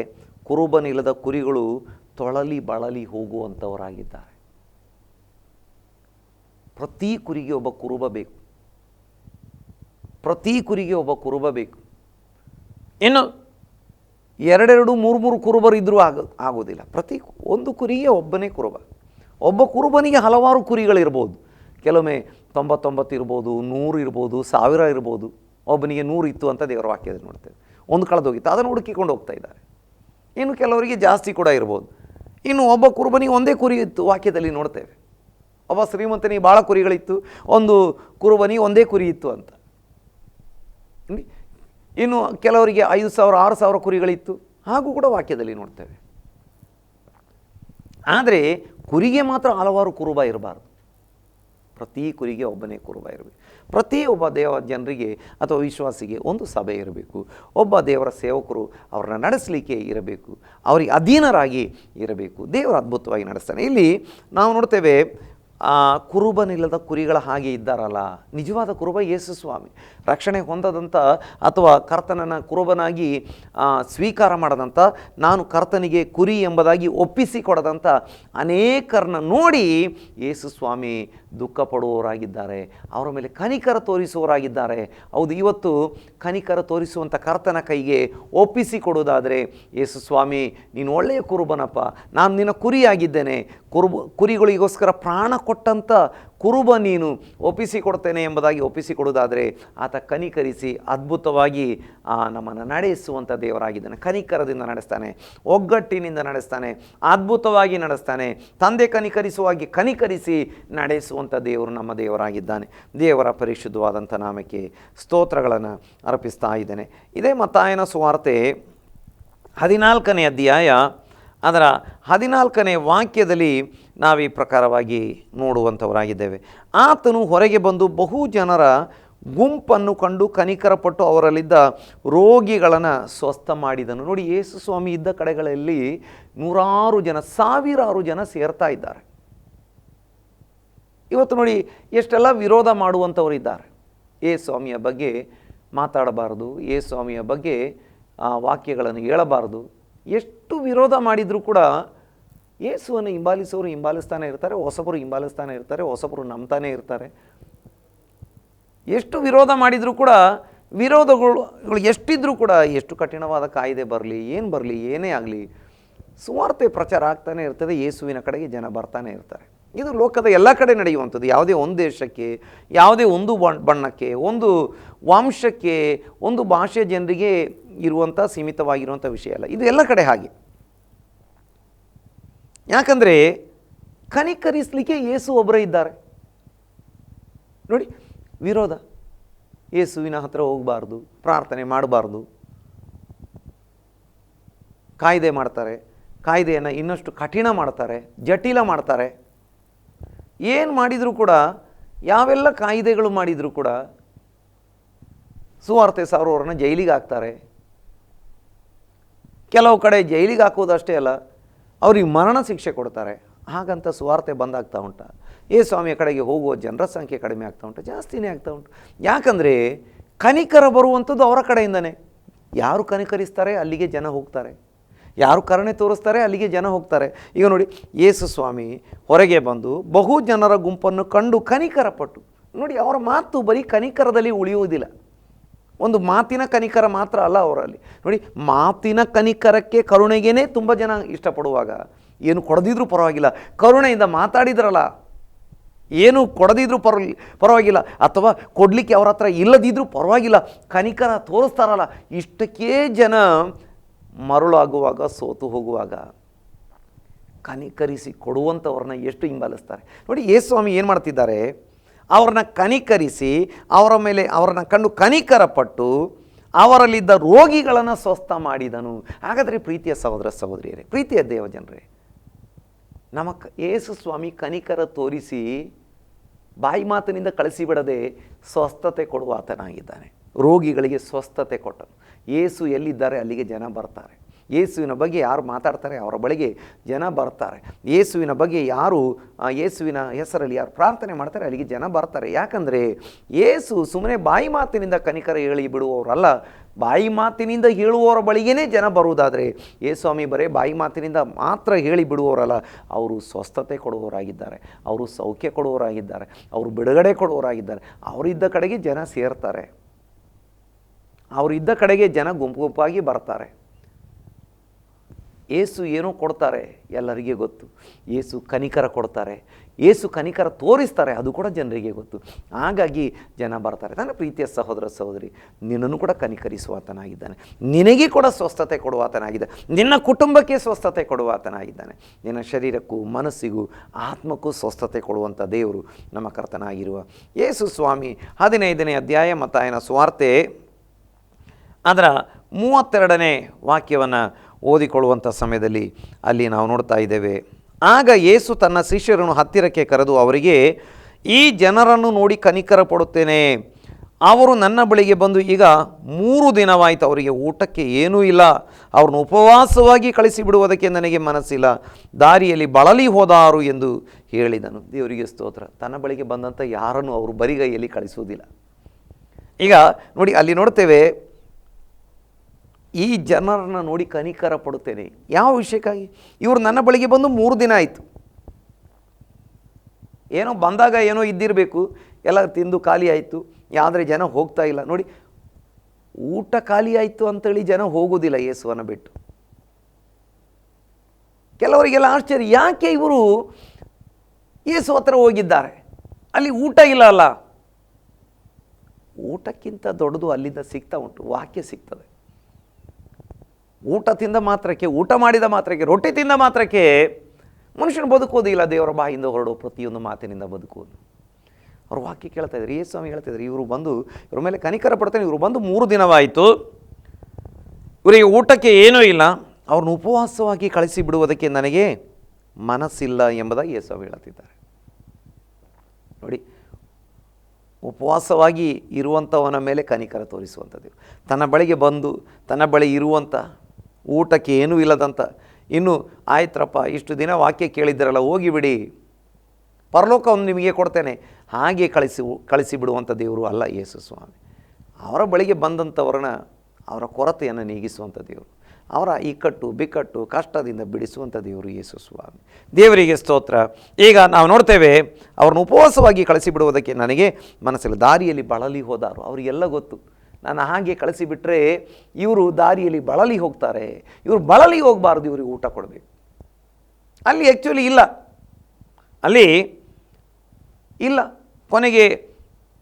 ಕುರುಬನಿಲ್ಲದ ಕುರಿಗಳು ತೊಳಲಿ ಬಳಲಿ ಹೋಗುವಂಥವರಾಗಿದ್ದಾರೆ. ಪ್ರತಿ ಕುರಿಗೆ ಒಬ್ಬ ಕುರುಬ ಬೇಕು. ಪ್ರತಿ ಕುರಿಗೆ ಒಬ್ಬ ಕುರುಬ ಬೇಕು. ಇನ್ನು 2-2, 3-3 ಕುರುಬರು ಇದ್ದರೂ ಆಗೋದಿಲ್ಲ. ಒಂದು ಕುರಿಗೆ ಒಬ್ಬನೇ ಕುರುಬ. ಒಬ್ಬ ಕುರುಬನಿಗೆ ಹಲವಾರು ಕುರಿಗಳಿರ್ಬೋದು. ಕೆಲವೊಮ್ಮೆ 99 ಇರ್ಬೋದು, 100 ಇರ್ಬೋದು, 1000 ಇರ್ಬೋದು. ಒಬ್ಬನಿಗೆ 100 ಇತ್ತು ಅಂತ ದೇವರ ವಾಕ್ಯದಲ್ಲಿ ನೋಡ್ತೇವೆ. ಒಂದು ಕಳೆದೋಗಿತ್ತು, ಅದನ್ನು ಹುಡುಕಿಕೊಂಡು ಹೋಗ್ತಾ ಇದ್ದಾರೆ. ಇನ್ನು ಕೆಲವರಿಗೆ ಜಾಸ್ತಿ ಕೂಡ ಇರ್ಬೋದು. ಇನ್ನು ಒಬ್ಬ ಕುರುಬನಿಗೆ ಒಂದೇ ಕುರಿ ಇತ್ತು, ವಾಕ್ಯದಲ್ಲಿ ನೋಡ್ತೇವೆ. ಒಬ್ಬ ಶ್ರೀಮಂತನಿಗೆ ಭಾಳ ಕುರಿಗಳಿತ್ತು, ಒಂದು ಕುರುಬನಿಗೆ ಒಂದೇ ಕುರಿ ಇತ್ತು ಅಂತ. ಇನ್ನು ಕೆಲವರಿಗೆ 5,000, 6,000 ಕುರಿಗಳಿತ್ತು, ಹಾಗೂ ಕೂಡ ವಾಕ್ಯದಲ್ಲಿ ನೋಡ್ತೇವೆ. ಆದರೆ ಕುರಿಗೆ ಮಾತ್ರ ಹಲವಾರು ಕುರುಬ ಇರಬಾರ್ದು. ಪ್ರತಿ ಕುರಿಗೆ ಒಬ್ಬನೇ ಕುರುಬ ಇರಬೇಕು. ಪ್ರತಿ ಒಬ್ಬ ದೇವ ಜನರಿಗೆ ಅಥವಾ ವಿಶ್ವಾಸಿಗೆ ಒಂದು ಸಭೆ ಇರಬೇಕು. ಒಬ್ಬ ದೇವರ ಸೇವಕರು ಅವರನ್ನು ನಡೆಸಲಿಕ್ಕೆ ಇರಬೇಕು. ಅವರಿಗೆ ಅಧೀನರಾಗಿ ಇರಬೇಕು. ದೇವರು ಅದ್ಭುತವಾಗಿ ನಡೆಸ್ತಾನೆ. ಇಲ್ಲಿ ನಾವು ನೋಡ್ತೇವೆ, ಕುರುಬನಿಲ್ಲದ ಕುರಿಗಳ ಹಾಗೆ ಇದ್ದಾರಲ್ಲ, ನಿಜವಾದ ಕುರುಬ ಯೇಸು ಸ್ವಾಮಿ. ರಕ್ಷಣೆ ಹೊಂದದಂಥ ಅಥವಾ ಕರ್ತನನ್ನು ಕುರುಬನಾಗಿ ಸ್ವೀಕಾರ ಮಾಡದಂಥ, ನಾನು ಕರ್ತನಿಗೆ ಕುರಿ ಎಂಬುದಾಗಿ ಒಪ್ಪಿಸಿಕೊಡದಂಥ ಅನೇಕರನ್ನ ನೋಡಿ ಯೇಸು ಸ್ವಾಮಿ ದುಃಖ ಪಡುವವರಾಗಿದ್ದಾರೆ. ಅವರ ಮೇಲೆ ಕನಿಕರ ತೋರಿಸುವವರಾಗಿದ್ದಾರೆ. ಹೌದು, ಇವತ್ತು ಕನಿಕರ ತೋರಿಸುವಂಥ ಕರ್ತನ ಕೈಗೆ ಒಪ್ಪಿಸಿಕೊಡುವುದಾದರೆ, ಯೇಸು ಸ್ವಾಮಿ ನೀನು ಒಳ್ಳೆಯ ಕುರುಬನಪ್ಪ, ನಾನು ನಿನ್ನ ಕುರಿಯಾಗಿದ್ದೇನೆ, ಕುರಿಗಳಿಗೋಸ್ಕರ ಪ್ರಾಣ ಕೊಟ್ಟಂಥ ಕುರುಬ ನೀನು, ಒಪ್ಪಿಸಿಕೊಡ್ತೇನೆ ಎಂಬುದಾಗಿ ಒಪ್ಪಿಸಿಕೊಡುವುದಾದರೆ ಆತ ಕನಿಕರಿಸಿ ಅದ್ಭುತವಾಗಿ ನಮ್ಮನ್ನು ನಡೆಸುವಂಥ ದೇವರಾಗಿದ್ದಾನೆ. ಕನಿಕರದಿಂದ ನಡೆಸ್ತಾನೆ, ಒಗ್ಗಟ್ಟಿನಿಂದ ನಡೆಸ್ತಾನೆ, ಅದ್ಭುತವಾಗಿ ನಡೆಸ್ತಾನೆ. ತಂದೆ ಕನಿಕರಿಸುವಾಗಿ ಕನಿಕರಿಸಿ ನಡೆಸುವಂಥ ದೇವರು ನಮ್ಮ ದೇವರಾಗಿದ್ದಾನೆ. ದೇವರ ಪರಿಶುದ್ಧವಾದಂಥ ನಾಮಕ್ಕೆ ಸ್ತೋತ್ರಗಳನ್ನು ಅರ್ಪಿಸ್ತಾ ಇದ್ದೇನೆ. ಇದೇ ಮತ್ತಾಯನ ಸುವಾರ್ತೆ 14ನೇ ಅಧ್ಯಾಯ ಅದರ 14ನೇ ವಾಕ್ಯದಲ್ಲಿ ನಾವು ಈ ಪ್ರಕಾರವಾಗಿ ನೋಡುವಂಥವರಾಗಿದ್ದೇವೆ. ಆತನು ಹೊರಗೆ ಬಂದು ಬಹು ಜನರ ಗುಂಪನ್ನು ಕಂಡು ಕನಿಕರಪಟ್ಟು ಅವರಲ್ಲಿದ್ದ ರೋಗಿಗಳನ್ನು ಸ್ವಸ್ಥ ಮಾಡಿದನು. ನೋಡಿ, ಯೇಸು ಸ್ವಾಮಿ ಇದ್ದ ಕಡೆಗಳಲ್ಲಿ ನೂರಾರು ಜನ, ಸಾವಿರಾರು ಜನ ಸೇರ್ತಾ ಇದ್ದಾರೆ. ಇವತ್ತು ನೋಡಿ ಎಷ್ಟೆಲ್ಲ ವಿರೋಧ ಮಾಡುವಂಥವರಿದ್ದಾರೆ. ಯೇಸು ಸ್ವಾಮಿಯ ಬಗ್ಗೆ ಮಾತಾಡಬಾರದು, ಯೇಸು ಸ್ವಾಮಿಯ ಬಗ್ಗೆ ವಾಕ್ಯಗಳನ್ನು ಹೇಳಬಾರದು. ಎಷ್ಟು ವಿರೋಧ ಮಾಡಿದರೂ ಕೂಡ ಯೇಸುವನ್ನು ಹಿಂಬಾಲಿಸೋರು ಹಿಂಬಾಲಿಸ್ತಾನೆ ಇರ್ತಾರೆ, ಹೊಸಬರು ಹಿಂಬಾಲಿಸ್ತಾನೆ ಇರ್ತಾರೆ, ಹೊಸಬರು ನಂಬ್ತಾನೆ ಇರ್ತಾರೆ. ಎಷ್ಟು ವಿರೋಧ ಮಾಡಿದರೂ ಕೂಡ, ವಿರೋಧಗಳು ಎಷ್ಟಿದ್ರೂ ಕೂಡ, ಎಷ್ಟು ಕಠಿಣವಾದ ಕಾಯ್ದೆ ಬರಲಿ, ಏನು ಬರಲಿ, ಏನೇ ಆಗಲಿ, ಸುವಾರ್ತೆ ಪ್ರಚಾರ ಆಗ್ತಾನೆ ಇರ್ತದೆ. ಯೇಸುವಿನ ಕಡೆಗೆ ಜನ ಬರ್ತಾನೆ ಇರ್ತಾರೆ. ಇದು ಲೋಕದ ಎಲ್ಲ ಕಡೆ ನಡೆಯುವಂಥದ್ದು. ಯಾವುದೇ ಒಂದು ದೇಶಕ್ಕೆ, ಯಾವುದೇ ಒಂದು ಬಣ್ಣಕ್ಕೆ, ಒಂದು ವಂಶಕ್ಕೆ, ಒಂದು ಭಾಷೆಯ ಜನರಿಗೆ ಇರುವಂಥ ಸೀಮಿತವಾಗಿರುವಂಥ ವಿಷಯ ಅಲ್ಲ. ಇದು ಎಲ್ಲ ಕಡೆ ಹಾಗೆ. ಯಾಕಂದರೆ ಕನಿಕರಿಸಲಿಕ್ಕೆ ಯೇಸು ಒಬ್ಬರೇ ಇದ್ದಾರೆ. ನೋಡಿ, ವಿರೋಧ, ಯೇಸುವಿನ ಹತ್ರ ಹೋಗಬಾರ್ದು, ಪ್ರಾರ್ಥನೆ ಮಾಡಬಾರ್ದು, ಕಾಯ್ದೆ ಮಾಡ್ತಾರೆ. ಕಾಯ್ದೆಯನ್ನು ಇನ್ನಷ್ಟು ಕಠಿಣ ಮಾಡ್ತಾರೆ, ಜಟಿಲ ಮಾಡ್ತಾರೆ. ಏನು ಮಾಡಿದರೂ ಕೂಡ, ಯಾವೆಲ್ಲ ಕಾಯ್ದೆಗಳು ಮಾಡಿದರೂ ಕೂಡ ಸುವಾರ್ತೆ ಸಾರುವವರನ್ನು ಜೈಲಿಗೆ ಹಾಕ್ತಾರೆ. ಕೆಲವು ಕಡೆ ಜೈಲಿಗೆ ಹಾಕೋದಷ್ಟೇ ಅಲ್ಲ, ಅವ್ರಿಗೆ ಮರಣ ಶಿಕ್ಷೆ ಕೊಡ್ತಾರೆ. ಹಾಗಂತ ಸುವಾರ್ತೆ ಬಂದಾಗ್ತಾ ಉಂಟ. ಯೇಸು ಸ್ವಾಮಿಯ ಕಡೆಗೆ ಹೋಗುವ ಜನರ ಸಂಖ್ಯೆ ಕಡಿಮೆ ಆಗ್ತಾ ಉಂಟು, ಜಾಸ್ತಿನೇ ಆಗ್ತಾ ಉಂಟು. ಯಾಕಂದರೆ ಕನಿಕರ ಬರುವಂಥದ್ದು ಅವರ ಕಡೆಯಿಂದನೇ. ಯಾರು ಕನಿಕರಿಸ್ತಾರೆ ಅಲ್ಲಿಗೆ ಜನ ಹೋಗ್ತಾರೆ, ಯಾರು ಕರುಣೆ ತೋರಿಸ್ತಾರೆ ಅಲ್ಲಿಗೆ ಜನ ಹೋಗ್ತಾರೆ. ಈಗ ನೋಡಿ, ಯೇಸು ಸ್ವಾಮಿ ಹೊರಗೆ ಬಂದು ಬಹು ಜನರ ಗುಂಪನ್ನು ಕಂಡು ಕನಿಕರಪಟ್ಟು. ನೋಡಿ, ಅವರ ಮಾತು ಬರೀ ಕನಿಕರದಲ್ಲಿ ಉಳಿಯುವುದಿಲ್ಲ. ಒಂದು ಮಾತಿನ ಕನಿಕರ ಮಾತ್ರ ಅಲ್ಲ ಅವರಲ್ಲಿ. ನೋಡಿ, ಮಾತಿನ ಕನಿಕರಕ್ಕೆ, ಕರುಣೆಗೇ ತುಂಬ ಜನ ಇಷ್ಟಪಡುವಾಗ, ಏನು ಕೊಡದಿದ್ರೂ ಪರವಾಗಿಲ್ಲ, ಕರುಣೆಯಿಂದ ಮಾತಾಡಿದ್ರಲ್ಲ, ಏನು ಕೊಡದಿದ್ರೂ ಪರವಾಗಿಲ್ಲ, ಅಥವಾ ಕೊಡಲಿಕ್ಕೆ ಅವ್ರ ಹತ್ರ ಇಲ್ಲದಿದ್ರೂ ಪರವಾಗಿಲ್ಲ, ಕನಿಕರ ತೋರಿಸ್ತಾರಲ್ಲ, ಇಷ್ಟಕ್ಕೇ ಜನ ಮರುಳಾಗುವಾಗ, ಸೋತು ಹೋಗುವಾಗ ಕನಿಕರಿಸಿ ಕೊಡುವಂಥವ್ರನ್ನ ಎಷ್ಟು ಹಿಂಬಾಲಿಸ್ತಾರೆ. ನೋಡಿ, ಯೇಸು ಸ್ವಾಮಿ ಏನು ಮಾಡ್ತಿದ್ದಾರೆ, ಅವ್ರನ್ನ ಕನಿಕರಿಸಿ ಅವರನ್ನ ಕಂಡು ಕನಿಕರಪಟ್ಟು ಅವರಲ್ಲಿದ್ದ ರೋಗಿಗಳನ್ನು ಸ್ವಸ್ಥ ಮಾಡಿದನು. ಹಾಗಾದರೆ ಪ್ರೀತಿಯ ಸಹೋದರ ಸಹೋದರಿಯರೇ, ಪ್ರೀತಿಯ ದೇವಜನರೇ, ಯೇಸು ಸ್ವಾಮಿ ಕನಿಕರ ತೋರಿಸಿ ಬಾಯಿ ಮಾತಿನಿಂದ ಕಳಿಸಿಬಿಡದೆ ಸ್ವಸ್ಥತೆ ಕೊಡುವ ಆತನಾಗಿದ್ದಾನೆ. ರೋಗಿಗಳಿಗೆ ಸ್ವಸ್ಥತೆ ಕೊಟ್ಟನು. ಯೇಸು ಎಲ್ಲಿದ್ದಾರೆ ಅಲ್ಲಿಗೆ ಜನ ಬರ್ತಾರೆ. ಯೇಸುವಿನ ಬಗ್ಗೆ ಯಾರು ಮಾತಾಡ್ತಾರೆ ಅವರ ಬಳಿಗೆ ಜನ ಬರ್ತಾರೆ. ಯೇಸುವಿನ ಬಗ್ಗೆ ಯಾರು ಯೇಸುವಿನ ಹೆಸರಲ್ಲಿ ಯಾರು ಪ್ರಾರ್ಥನೆ ಮಾಡ್ತಾರೆ ಅಲ್ಲಿಗೆ ಜನ ಬರ್ತಾರೆ. ಯಾಕಂದರೆ ಯೇಸು ಸುಮ್ಮನೆ ಬಾಯಿ ಮಾತಿನಿಂದ ಕನಿಕರ ಹೇಳಿ ಬಿಡುವವರಲ್ಲ. ಬಾಯಿ ಮಾತಿನಿಂದ ಹೇಳುವವರ ಬಳಿಗೇ ಜನ ಬರುವುದಾದರೆ ಯೇಸ್ವಾಮಿ ಬರೇ ಬಾಯಿ ಮಾತಿನಿಂದ ಮಾತ್ರ ಹೇಳಿ ಬಿಡುವವರಲ್ಲ, ಅವರು ಸ್ವಸ್ಥತೆ ಕೊಡುವವರಾಗಿದ್ದಾರೆ, ಅವರು ಸೌಖ್ಯ ಕೊಡುವವರಾಗಿದ್ದಾರೆ, ಅವರು ಬಿಡುಗಡೆ ಕೊಡುವವರಾಗಿದ್ದಾರೆ. ಅವರಿದ್ದ ಕಡೆಗೆ ಜನ ಸೇರ್ತಾರೆ, ಅವರಿದ್ದ ಕಡೆಗೆ ಜನ ಗುಂಪು ಗುಂಪಾಗಿ ಬರ್ತಾರೆ. ಯೇಸು ಏನೋ ಕೊಡ್ತಾರೆ ಎಲ್ಲರಿಗೆ ಗೊತ್ತು. ಯೇಸು ಕನಿಕರ ಕೊಡ್ತಾರೆ, ಯೇಸು ಕನಿಕರ ತೋರಿಸ್ತಾರೆ, ಅದು ಕೂಡ ಜನರಿಗೆ ಗೊತ್ತು. ಹಾಗಾಗಿ ಜನ ಬರ್ತಾರೆ. ನನ್ನ ಪ್ರೀತಿಯ ಸಹೋದರ ಸಹೋದರಿ, ನಿನ್ನನ್ನು ಕೂಡ ಕನಿಕರಿಸುವಾತನಾಗಿದ್ದಾನೆ, ನಿನಗೆ ಕೂಡ ಸ್ವಸ್ಥತೆ ಕೊಡುವಾತನಾಗಿದ್ದಾನೆ, ನಿನ್ನ ಕುಟುಂಬಕ್ಕೆ ಸ್ವಸ್ಥತೆ ಕೊಡುವಾತನಾಗಿದ್ದಾನೆ. ನಿನ್ನ ಶರೀರಕ್ಕೂ ಮನಸ್ಸಿಗೂ ಆತ್ಮಕ್ಕೂ ಸ್ವಸ್ಥತೆ ಕೊಡುವಂಥ ದೇವರು ನಮ್ಮ ಕರ್ತನಾಗಿರುವ ಯೇಸು ಸ್ವಾಮಿ 15ನೇ ಅಧ್ಯಾಯ ಮತ್ತಾಯನ ಸುವಾರ್ತೆ ಅದರ 32ನೇ ವಾಕ್ಯವನ್ನು ಓದಿಕೊಳ್ಳುವಂಥ ಸಮಯದಲ್ಲಿ ಅಲ್ಲಿ ನಾವು ನೋಡ್ತಾ ಇದ್ದೇವೆ. ಆಗ ಯೇಸು ತನ್ನ ಶಿಷ್ಯರನ್ನು ಹತ್ತಿರಕ್ಕೆ ಕರೆದು ಅವರಿಗೆ, ಈ ಜನರನ್ನು ನೋಡಿ ಕನಿಕರ ಪಡುತ್ತೇನೆ. ಅವರು ನನ್ನ ಬಳಿಗೆ ಬಂದು ಈಗ 3 ದಿನವಾಯಿತು, ಅವರಿಗೆ ಊಟಕ್ಕೆ ಏನೂ ಇಲ್ಲ. ಅವ್ರನ್ನ ಉಪವಾಸವಾಗಿ ಕಳಿಸಿಬಿಡುವುದಕ್ಕೆ ನನಗೆ ಮನಸ್ಸಿಲ್ಲ. ದಾರಿಯಲ್ಲಿ ಬಳಲಿ ಹೋದಾರು ಎಂದು ಹೇಳಿದನು. ದೇವರಿಗೆ ಸ್ತೋತ್ರ. ತನ್ನ ಬಳಿಗೆ ಬಂದಂಥ ಯಾರನ್ನು ಅವರು ಬರಿಗೈಯಲ್ಲಿ ಕಳಿಸುವುದಿಲ್ಲ. ಈಗ ನೋಡಿ, ಅಲ್ಲಿ ನೋಡ್ತೇವೆ, ಈ ಜನರನ್ನು ನೋಡಿ ಕನಿಕರ ಪಡುತ್ತೇನೆ. ಯಾವ ವಿಷಯಕ್ಕಾಗಿ? ಇವರು ನನ್ನ ಬಳಿಗೆ ಬಂದು 3 ದಿನ ಆಯಿತು. ಏನೋ ಬಂದಾಗ ಏನೋ ಇದ್ದಿರಬೇಕು, ಎಲ್ಲ ತಿಂದು ಖಾಲಿ ಆಯಿತು, ಆದರೆ ಜನ ಹೋಗ್ತಾ ಇಲ್ಲ. ನೋಡಿ, ಊಟ ಖಾಲಿ ಆಯಿತು ಅಂತೇಳಿ ಜನ ಹೋಗೋದಿಲ್ಲ ಯೇಸುವನ್ನು ಬಿಟ್ಟು. ಕೆಲವರಿಗೆಲ್ಲ ಆಶ್ಚರ್ಯ, ಯಾಕೆ ಇವರು ಯೇಸು ಹತ್ರ ಹೋಗಿದ್ದಾರೆ, ಅಲ್ಲಿ ಊಟ ಇಲ್ಲ ಅಲ್ಲ? ಊಟಕ್ಕಿಂತ ದೊಡ್ಡದು ಅಲ್ಲಿಂದ ಸಿಗ್ತಾ ಉಂಟು, ವಾಕ್ಯ ಸಿಗ್ತದೆ. ಊಟ ತಿಂದ ಮಾತ್ರಕ್ಕೆ, ಊಟ ಮಾಡಿದ ಮಾತ್ರಕ್ಕೆ, ರೊಟ್ಟಿ ತಿಂದ ಮಾತ್ರಕ್ಕೆ ಮನುಷ್ಯನು ಬದುಕೋದಿಲ್ಲ. ದೇವರ ಬಾಯಿಂದ ಹೊರಡೋ ಪ್ರತಿಯೊಂದು ಮಾತಿನಿಂದ ಬದುಕೋದು. ಅವರು ವಾಕ್ಯ ಕೇಳ್ತಾ ಇದ್ದಾರೆ. ಯೇಸು ಸ್ವಾಮಿ ಹೇಳ್ತಾ ಇದ್ದಾರೆ, ಇವರು ಬಂದು ಇವ್ರ ಮೇಲೆ ಕನಿಕರ ಪಡ್ತಾನೆ. ಇವರು ಬಂದು 3 ದಿನವಾಯಿತು, ಇವರಿಗೆ ಊಟಕ್ಕೆ ಏನೂ ಇಲ್ಲ, ಅವ್ರನ್ನ ಉಪವಾಸವಾಗಿ ಕಳಿಸಿ ಬಿಡುವುದಕ್ಕೆ ನನಗೆ ಮನಸ್ಸಿಲ್ಲ ಎಂಬುದಾಗಿ ಯೇಸು ಸ್ವಾಮಿ ಹೇಳ್ತಿದ್ದಾರೆ. ನೋಡಿ, ಉಪವಾಸವಾಗಿ ಇರುವಂಥವನ ಮೇಲೆ ಕನಿಕರ ತೋರಿಸುವಂಥದ್ದು. ತನ್ನ ಬಳಿಗೆ ಬಂದು ತನ್ನ ಬಳಿ ಇರುವಂಥ ಊಟಕ್ಕೆ ಏನೂ ಇಲ್ಲದಂಥ, ಇನ್ನು ಆಯ್ತರಪ್ಪ ಇಷ್ಟು ದಿನ ವಾಕ್ಯ ಕೇಳಿದ್ದರಲ್ಲ, ಹೋಗಿಬಿಡಿ, ಪರಲೋಕವನ್ನು ನಿಮಗೆ ಕೊಡ್ತೇನೆ, ಹಾಗೆ ಕಳಿಸಿ ಬಿಡುವಂಥ ದೇವರು ಅಲ್ಲ ಯೇಸು ಸ್ವಾಮಿ. ಅವರ ಬಳಿಗೆ ಬಂದಂಥವ್ರನ್ನ ಅವರ ಕೊರತೆಯನ್ನು ನೀಗಿಸುವಂಥ ದೇವರು, ಅವರ ಇಕ್ಕಟ್ಟು ಬಿಕ್ಕಟ್ಟು ಕಷ್ಟದಿಂದ ಬಿಡಿಸುವಂಥ ದೇವರು ಯೇಸು ಸ್ವಾಮಿ. ದೇವರಿಗೆ ಸ್ತೋತ್ರ. ಈಗ ನಾವು ನೋಡ್ತೇವೆ, ಅವ್ರನ್ನ ಉಪವಾಸವಾಗಿ ಕಳಿಸಿಬಿಡುವುದಕ್ಕೆ ನನಗೆ ಮನಸ್ಸಿಲ್ಲ. ದಾರಿಯಲ್ಲಿ ಬಳಲಿ ಹೋದಾರು, ಅವರಿಗೆಲ್ಲ ಗೊತ್ತು, ನಾನು ಹಾಗೆ ಕಳಿಸಿಬಿಟ್ರೆ ಇವರು ದಾರಿಯಲ್ಲಿ ಬಳಲಿ ಹೋಗ್ತಾರೆ, ಇವರು ಬಳಲಿ ಹೋಗಬಾರ್ದು, ಇವ್ರಿಗೆ ಊಟ ಕೊಡಬೇಕು. ಅಲ್ಲಿ ಆ್ಯಕ್ಚುಲಿ ಇಲ್ಲ, ಅಲ್ಲಿ ಇಲ್ಲ. ಕೊನೆಗೆ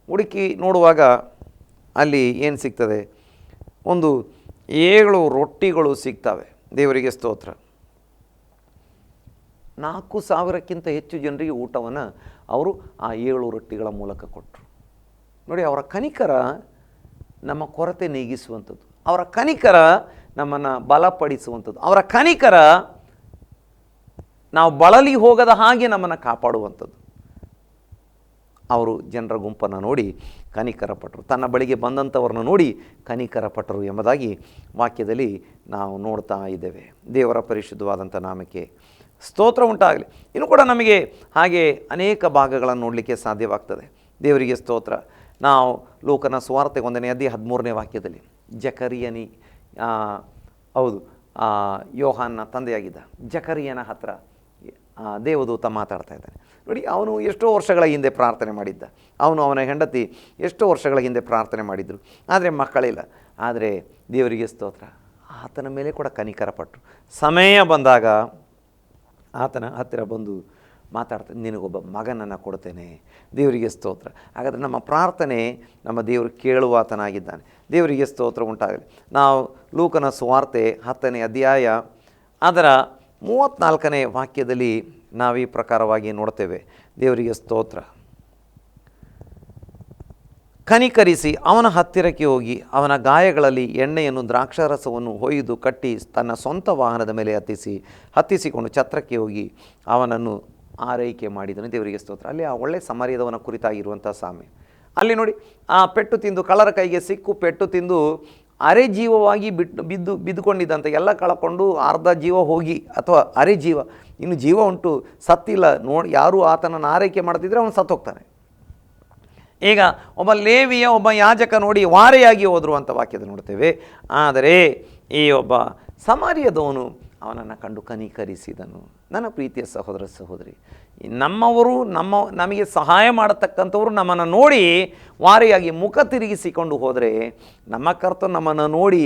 ಹುಡುಕಿ ನೋಡುವಾಗ ಅಲ್ಲಿ ಏನು ಸಿಗ್ತದೆ? ಒಂದು 7 ರೊಟ್ಟಿಗಳು ಸಿಗ್ತವೆ. ದೇವರಿಗೆ ಸ್ತೋತ್ರ. 4,000ಕ್ಕಿಂತ ಹೆಚ್ಚು ಜನರಿಗೆ ಊಟವನ್ನು ಅವರು ಆ 7 ರೊಟ್ಟಿಗಳ ಮೂಲಕ ಕೊಟ್ಟರು. ನೋಡಿ, ಅವರ ಕನಿಕರ ನಮ್ಮ ಕೊರತೆ ನೀಗಿಸುವಂಥದ್ದು, ಅವರ ಕನಿಕರ ನಮ್ಮನ್ನು ಬಲಪಡಿಸುವಂಥದ್ದು, ಅವರ ಕನಿಕರ ನಾವು ಬಳಲಿ ಹೋಗದ ಹಾಗೆ ನಮ್ಮನ್ನು ಕಾಪಾಡುವಂಥದ್ದು. ಅವರು ಜನರ ಗುಂಪನ್ನು ನೋಡಿ ಕನಿಕರಪಟ್ಟರು, ತನ್ನ ಬಳಿಗೆ ಬಂದಂಥವ್ರನ್ನ ನೋಡಿ ಕನಿಕರಪಟ್ಟರು ಎಂಬುದಾಗಿ ವಾಕ್ಯದಲ್ಲಿ ನಾವು ನೋಡ್ತಾ ಇದ್ದೇವೆ. ದೇವರ ಪರಿಶುದ್ಧವಾದಂಥ ನಾಮಕ್ಕೆ ಸ್ತೋತ್ರ ಉಂಟಾಗಲಿ. ಇನ್ನು ಕೂಡ ನಮಗೆ ಹಾಗೆ ಅನೇಕ ಭಾಗಗಳನ್ನು ನೋಡಲಿಕ್ಕೆ ಸಾಧ್ಯವಾಗ್ತದೆ. ದೇವರಿಗೆ ಸ್ತೋತ್ರ. ನಾವು ಲೂಕನ ಸುವಾರ್ತೆ 1ನೇ ಅಧ್ಯಾಯ 13ನೇ ವಾಕ್ಯದಲ್ಲಿ ಜಕರಿಯನಿ, ಹೌದು, ಯೋಹಾನ್ನ ತಂದೆಯಾಗಿದ್ದ ಜಕರಿಯನ ಹತ್ರ ದೇವದೂತ ಮಾತಾಡ್ತಾ ಇದ್ದಾನೆ. ನೋಡಿ, ಅವನು ಎಷ್ಟೋ ವರ್ಷಗಳ ಹಿಂದೆ ಪ್ರಾರ್ಥನೆ ಮಾಡಿದ್ದ, ಅವನ ಹೆಂಡತಿ ಎಷ್ಟೋ ವರ್ಷಗಳ ಹಿಂದೆ ಪ್ರಾರ್ಥನೆ ಮಾಡಿದರು, ಆದರೆ ಮಕ್ಕಳಿಲ್ಲ. ಆದರೆ ದೇವರಿಗೆ ಸ್ತೋತ್ರ, ಆತನ ಮೇಲೆ ಕೂಡ ಕನಿಕರಪಟ್ಟರು. ಸಮಯ ಬಂದಾಗ ಆತನ ಹತ್ತಿರ ಬಂದು ಮಾತಾಡ್ತಾನೆ, ನಿನಗೊಬ್ಬ ಮಗನನ್ನು ಕೊಡ್ತೇನೆ. ದೇವರಿಗೆ ಸ್ತೋತ್ರ. ಹಾಗಾದರೆ ನಮ್ಮ ಪ್ರಾರ್ಥನೆ ನಮ್ಮ ದೇವರು ಕೇಳುವಾತನಾಗಿದ್ದಾನೆ. ದೇವರಿಗೆ ಸ್ತೋತ್ರ ಉಂಟಾಗಲಿ. ನಾವು ಲೂಕನ ಸುವಾರ್ತೆ 10ನೇ ಅಧ್ಯಾಯ ಅದರ 34ನೇ ವಾಕ್ಯದಲ್ಲಿ ನಾವು ಈ ಪ್ರಕಾರವಾಗಿ ನೋಡ್ತೇವೆ. ದೇವರಿಗೆ ಸ್ತೋತ್ರ. ಕನಿಕರಿಸಿ ಅವನ ಹತ್ತಿರಕ್ಕೆ ಹೋಗಿ ಅವನ ಗಾಯಗಳಲ್ಲಿ ಎಣ್ಣೆಯನ್ನು ದ್ರಾಕ್ಷಾರಸವನ್ನು ಹೊಯ್ದು ಕಟ್ಟಿ ತನ್ನ ಸ್ವಂತ ವಾಹನದ ಮೇಲೆ ಹತ್ತಿಸಿಕೊಂಡು ಛತ್ರಕ್ಕೆ ಹೋಗಿ ಅವನನ್ನು ಆರೈಕೆ ಮಾಡಿದನು. ದೇವರಿಗೆ ಸ್ತೋತ್ರ. ಅಲ್ಲಿ ಆ ಒಳ್ಳೆ ಸಮಾರ್ಯದವನ ಕುರಿತಾಗಿರುವಂಥ ಸಾಮ್ಯ. ಅಲ್ಲಿ ನೋಡಿ, ಆ ಪೆಟ್ಟು ತಿಂದು ಕಳ್ಳರ ಕೈಗೆ ಸಿಕ್ಕು ಪೆಟ್ಟು ತಿಂದು ಅರೆ ಜೀವವಾಗಿ ಬಿದ್ದುಕೊಂಡಿದ್ದಂತೆ, ಎಲ್ಲ ಕಳ್ಕೊಂಡು ಅರ್ಧ ಜೀವ ಹೋಗಿ ಅಥವಾ ಅರೆ ಜೀವ, ಇನ್ನು ಜೀವ ಉಂಟು ಸತ್ತಿಲ್ಲ ನೋಡಿ, ಯಾರು ಆತನನ್ನು ಆರೈಕೆ ಮಾಡ್ತಿದ್ರೆ ಅವನು ಸತ್ತೋಗ್ತಾನೆ. ಈಗ ಒಬ್ಬ ಲೇವಿಯ ಒಬ್ಬ ಯಾಜಕ ನೋಡಿ ವಾರೆಯಾಗಿ ಹೋದರು ಅಂತ ವಾಕ್ಯದಲ್ಲಿ ನೋಡ್ತೇವೆ. ಆದರೆ ಈ ಒಬ್ಬ ಸಮಾರ್ಯದವನು ಅವನನ್ನು ಕಂಡು ಕನಿಕರಿಸಿದನು. ನನ್ನ ಪ್ರೀತಿಯ ಸಹೋದರ ಸಹೋದರಿ, ನಮ್ಮವರು ನಮಗೆ ಸಹಾಯ ಮಾಡತಕ್ಕಂಥವ್ರು ನಮ್ಮನ್ನು ನೋಡಿ ವಾರೆಯಾಗಿ ಮುಖ ತಿರುಗಿಸಿಕೊಂಡು ಹೋದರೆ, ನಮ್ಮ ಕರ್ತನು ನಮ್ಮನ್ನು ನೋಡಿ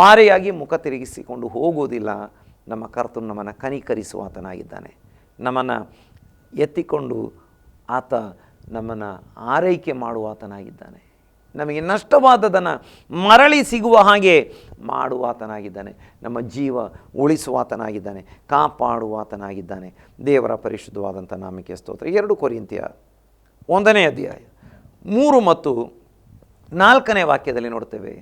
ವಾರೆಯಾಗಿ ಮುಖ ತಿರುಗಿಸಿಕೊಂಡು ಹೋಗುವುದಿಲ್ಲ. ನಮ್ಮ ಕರ್ತನು ನಮ್ಮನ್ನು ಕನಿಕರಿಸುವ ಆತನಾಗಿದ್ದಾನೆ. ನಮ್ಮನ್ನು ಎತ್ತಿಕೊಂಡು ಆತ ನಮ್ಮನ್ನು ಆರೈಕೆ ಮಾಡುವ ಆತನಾಗಿದ್ದಾನೆ. ನಮಗೆ ನಷ್ಟವಾದದನ್ನು ಮರಳಿ ಸಿಗುವ ಹಾಗೆ ಮಾಡುವಾತನಾಗಿದ್ದಾನೆ. ನಮ್ಮ ಜೀವ ಉಳಿಸುವಾತನಾಗಿದ್ದಾನೆ, ಕಾಪಾಡುವಾತನಾಗಿದ್ದಾನೆ. ದೇವರ ಪರಿಶುದ್ಧವಾದಂಥ ನಾಮಕ್ಕೆ ಸ್ತೋತ್ರ. 2 ಕೊರಿಂಥಿಯ 1ನೇ ಅಧ್ಯಾಯ 3 ಮತ್ತು 4ನೇ ವಾಕ್ಯದಲ್ಲಿ ನೋಡ್ತೇವೆ,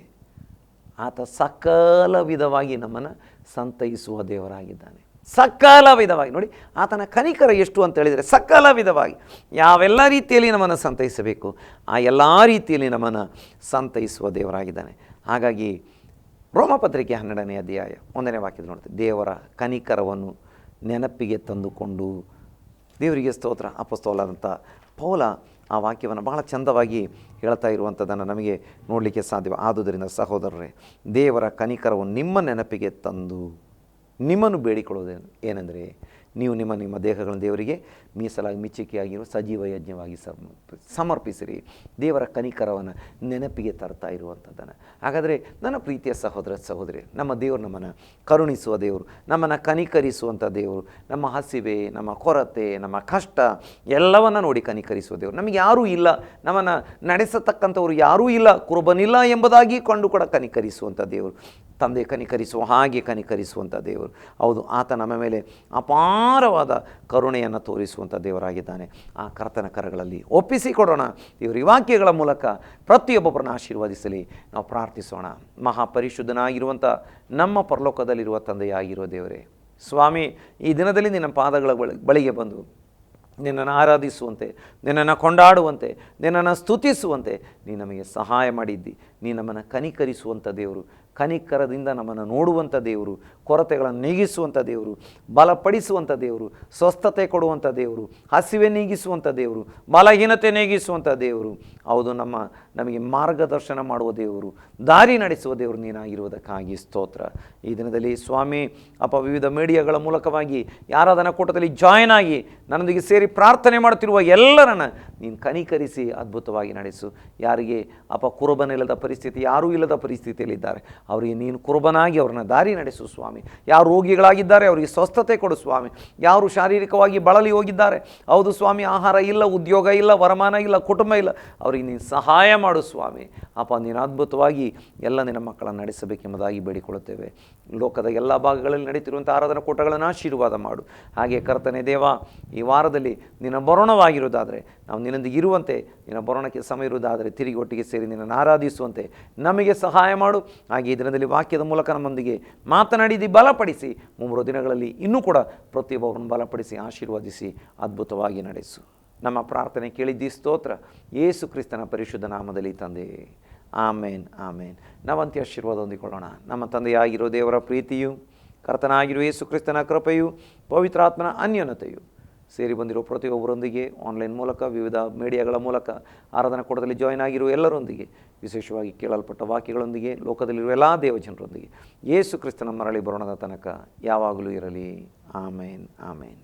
ಆತ ಸಕಲ ವಿಧವಾಗಿ ನಮ್ಮನ್ನು ಸಂತೈಸುವ ದೇವರಾಗಿದ್ದಾನೆ. ಸಕಲ ವಿಧವಾಗಿ ನೋಡಿ, ಆತನ ಕನಿಕರ ಎಷ್ಟು ಅಂತ ಹೇಳಿದರೆ, ಸಕಲ ವಿಧವಾಗಿ ಯಾವೆಲ್ಲ ರೀತಿಯಲ್ಲಿ ನಮ್ಮನ್ನು ಸಂತೈಸಬೇಕು ಆ ಎಲ್ಲ ರೀತಿಯಲ್ಲಿ ನಮ್ಮನ್ನು ಸಂತೈಸುವ ದೇವರಾಗಿದ್ದಾನೆ. ಹಾಗಾಗಿ ರೋಮಪತ್ರಿಕೆ 12ನೇ ಅಧ್ಯಾಯ 1ನೇ ವಾಕ್ಯದಲ್ಲಿ ನೋಡ್ತೇವೆ, ದೇವರ ಕನಿಕರವನ್ನು ನೆನಪಿಗೆ ತಂದುಕೊಂಡು. ದೇವರಿಗೆ ಸ್ತೋತ್ರ. ಅಪೊಸ್ತಲನಾದಂಥ ಪೌಲ ಆ ವಾಕ್ಯವನ್ನು ಬಹಳ ಚಂದವಾಗಿ ಹೇಳ್ತಾ ಇರುವಂಥದ್ದನ್ನು ನಮಗೆ ನೋಡಲಿಕ್ಕೆ ಸಾಧ್ಯ. ಆದುದರಿಂದ ಸಹೋದರರೇ, ದೇವರ ಕನಿಕರವನ್ನು ನಿಮ್ಮ ನೆನಪಿಗೆ ತಂದು ನಿಮ್ಮನ್ನು ಬೇಡಿಕೊಳ್ಳೋದೇನು ಏನೆಂದರೆ, ನೀವು ನಿಮ್ಮ ದೇಹಗಳನ್ನು ದೇವರಿಗೆ ಮೀಸಲಾಗಿ ಮೆಚ್ಚುಗೆಯಾಗಿರುವ ಸಜೀವ ಯಜ್ಞವಾಗಿ ಸಮರ್ಪಿಸಿರಿ. ದೇವರ ಕನಿಕರವನ್ನು ನೆನಪಿಗೆ ತರ್ತಾ ಇರುವಂಥದ್ದನ್ನು. ಹಾಗಾದರೆ ನನ್ನ ಪ್ರೀತಿಯ ಸಹೋದರ ಸಹೋದರಿ, ನಮ್ಮ ದೇವರು ನಮ್ಮನ್ನು ಕರುಣಿಸುವ ದೇವರು, ನಮ್ಮನ್ನು ಕನಿಕರಿಸುವಂಥ ದೇವರು. ನಮ್ಮ ಹಸಿವೆ, ನಮ್ಮ ಕೊರತೆ, ನಮ್ಮ ಕಷ್ಟ ಎಲ್ಲವನ್ನು ನೋಡಿ ಕನಿಕರಿಸುವ ದೇವರು. ನಮಗೆ ಯಾರೂ ಇಲ್ಲ, ನಮ್ಮನ್ನು ನಡೆಸತಕ್ಕಂಥವ್ರು ಯಾರೂ ಇಲ್ಲ, ಕುರುಬನಿಲ್ಲ ಎಂಬುದಾಗಿ ಕೊಂಡು ಕೂಡ ಕನಿಕರಿಸುವಂಥ ದೇವರು. ತಂದೆ ಕನಿಕರಿಸುವ ಹಾಗೆ ಕನಿಕರಿಸುವಂಥ ದೇವರು. ಹೌದು, ಆತ ನಮ್ಮ ಮೇಲೆ ಅಪಾರವಾದ ಕರುಣೆಯನ್ನು ತೋರಿಸುವಂಥ ದೇವರಾಗಿದ್ದಾನೆ. ಆ ಕರ್ತನ ಕರಗಳಲ್ಲಿ ಒಪ್ಪಿಸಿಕೊಡೋಣ. ದೇವರು ಈ ವಾಕ್ಯಗಳ ಮೂಲಕ ಪ್ರತಿಯೊಬ್ಬೊಬ್ಬರನ್ನು ಆಶೀರ್ವದಿಸಲಿ. ನಾವು ಪ್ರಾರ್ಥಿಸೋಣ. ಮಹಾಪರಿಶುದ್ಧನಾಗಿರುವಂಥ ನಮ್ಮ ಪರಲೋಕದಲ್ಲಿರುವ ತಂದೆಯಾಗಿರುವ ದೇವರೇ, ಸ್ವಾಮಿ, ಈ ದಿನದಲ್ಲಿ ನಿನ್ನ ಪಾದಗಳ ಬಳಿಗೆ ಬಂದು ನಿನ್ನನ್ನು ಆರಾಧಿಸುವಂತೆ, ನಿನ್ನನ್ನು ಕೊಂಡಾಡುವಂತೆ, ನಿನ್ನನ್ನು ಸ್ತುತಿಸುವಂತೆ ನೀ ನಮಗೆ ಸಹಾಯ ಮಾಡಿದ್ದಿ. ನೀ ನಮ್ಮನ್ನು ಕನಿಕರಿಸುವಂಥ ದೇವರು, ಕನಿಕರದಿಂದ ನಮ್ಮನ್ನು ನೋಡುವಂಥ ದೇವರು, ಕೊರತೆಗಳನ್ನು ನೀಗಿಸುವಂಥ ದೇವರು, ಬಲಪಡಿಸುವಂಥ ದೇವರು, ಸ್ವಸ್ಥತೆ ಕೊಡುವಂಥ ದೇವರು, ಹಸಿವೆ ನೀಗಿಸುವಂಥ ದೇವರು, ಬಲಹೀನತೆ ನೀಗಿಸುವಂಥ ದೇವರು. ಹೌದು, ನಮಗೆ ಮಾರ್ಗದರ್ಶನ ಮಾಡುವ ದೇವರು, ದಾರಿ ನಡೆಸುವ ದೇವರು ನೀನಾಗಿರುವುದಕ್ಕಾಗಿ ಸ್ತೋತ್ರ. ಈ ದಿನದಲ್ಲಿ ಸ್ವಾಮಿ ವಿವಿಧ ಮೀಡಿಯಾಗಳ ಮೂಲಕವಾಗಿ ಯಾರಾದನ ಕೂಟದಲ್ಲಿ ಜಾಯ್ನ್ ಆಗಿ ನನ್ನೊಂದಿಗೆ ಸೇರಿ ಪ್ರಾರ್ಥನೆ ಮಾಡುತ್ತಿರುವ ಎಲ್ಲರನ್ನು ನೀನು ಕನಿಕರಿಸಿ ಅದ್ಭುತವಾಗಿ ನಡೆಸು. ಯಾರಿಗೆ ಕುರುಬನಿಲ್ಲದ ಪರಿಸ್ಥಿತಿ, ಯಾರೂ ಇಲ್ಲದ ಪರಿಸ್ಥಿತಿಯಲ್ಲಿದ್ದಾರೆ, ಅವರಿಗೆ ನೀನು ಕುರುಬನಾಗಿ ಅವ್ರನ್ನ ದಾರಿ ನಡೆಸು ಸ್ವಾಮಿ. ಯಾರು ರೋಗಿಗಳಾಗಿದ್ದಾರೆ ಅವರಿಗೆ ಸ್ವಸ್ಥತೆ ಕೊಡು ಸ್ವಾಮಿ. ಯಾರು ಶಾರೀರಿಕವಾಗಿ ಬಳಲಿ ಹೋಗಿದ್ದಾರೆ, ಹೌದು ಸ್ವಾಮಿ, ಆಹಾರ ಇಲ್ಲ, ಉದ್ಯೋಗ ಇಲ್ಲ, ವರಮಾನ ಇಲ್ಲ, ಕುಟುಂಬ ಇಲ್ಲ, ಅವರಿಗೆ ನೀನು ಸಹಾಯ ಮಾಡು ಸ್ವಾಮಿ. ನೀನು ಅದ್ಭುತವಾಗಿ ಎಲ್ಲ ನಿನ್ನ ಮಕ್ಕಳನ್ನು ನಡೆಸಬೇಕೆಂಬುದಾಗಿ ಬೇಡಿಕೊಳ್ಳುತ್ತೇವೆ. ಲೋಕದ ಎಲ್ಲ ಭಾಗಗಳಲ್ಲಿ ನಡೀತಿರುವಂಥ ಆರಾಧನಾ ಕೂಟಗಳನ್ನು ಆಶೀರ್ವಾದ ಮಾಡು. ಹಾಗೆ ಕರ್ತನೆ ದೇವ, ಈ ವಾರದಲ್ಲಿ ನಿನ್ನ ಬರೋಣವಾಗಿರುವುದಾದರೆ ನಾವು ನಿನ್ನೊಂದಿಗೆ ಇರುವಂತೆ, ನಿನ್ನ ಬರೋಣಕ್ಕೆ ಸಮಯ ಇರುವುದಾದರೆ ತಿರುಗಿ ಒಟ್ಟಿಗೆ ಸೇರಿ ನಿನ್ನನ್ನು ಆರಾಧಿಸುವಂತೆ ನಮಗೆ ಸಹಾಯ ಮಾಡು. ಹಾಗೆ ಈ ದಿನದಲ್ಲಿ ವಾಕ್ಯದ ಮೂಲಕ ನಮ್ಮೊಂದಿಗೆ ಮಾತನಾಡಿದಿ, ಬಲಪಡಿಸಿ. 3 ದಿನಗಳಲ್ಲಿ ಇನ್ನೂ ಕೂಡ ಪ್ರತಿಯೊಬ್ಬರನ್ನು ಬಲಪಡಿಸಿ ಆಶೀರ್ವದಿಸಿ ಅದ್ಭುತವಾಗಿ ನಡೆಸು. ನಮ್ಮ ಪ್ರಾರ್ಥನೆ ಕೇಳಿದ್ದಿ, ಸ್ತೋತ್ರ. ಯೇಸು ಕ್ರಿಸ್ತನ ಪರಿಶುದ್ಧ ನಾಮದಲ್ಲಿ ತಂದೆ, ಆಮೇನ್, ಆಮೇನ್. ನಾವಂತ್ಯ ಆಶೀರ್ವಾದ ಹೊಂದಿಕೊಳ್ಳೋಣ. ನಮ್ಮ ತಂದೆಯಾಗಿರೋ ದೇವರ ಪ್ರೀತಿಯು, ಕರ್ತನಾಗಿರೋ ಯೇಸು ಕ್ರಿಸ್ತನ ಕೃಪೆಯು, ಪವಿತ್ರಾತ್ಮನ ಅನ್ಯೋನ್ಯತೆಯು ಸೇರಿ ಬಂದಿರೋ ಪ್ರತಿಯೊಬ್ಬರೊಂದಿಗೆ ಆನ್ಲೈನ್ ಮೂಲಕ, ವಿವಿಧ ಮೀಡಿಯಾಗಳ ಮೂಲಕ ಆರಾಧನಾ ಕೂಟದಲ್ಲಿ ಜಾಯ್ನ್ ಆಗಿರುವ ಎಲ್ಲರೊಂದಿಗೆ, ವಿಶೇಷವಾಗಿ ಕೇಳಲ್ಪಟ್ಟ ವಾಕ್ಯಗಳೊಂದಿಗೆ, ಲೋಕದಲ್ಲಿರುವ ಎಲ್ಲ ದೇವಜನರೊಂದಿಗೆ ಯೇಸು ಕ್ರಿಸ್ತನ ಮರಳಿ ಬರೋಣದ ತನಕ ಯಾವಾಗಲೂ ಇರಲಿ. ಆಮೇನ್, ಆಮೇನ್.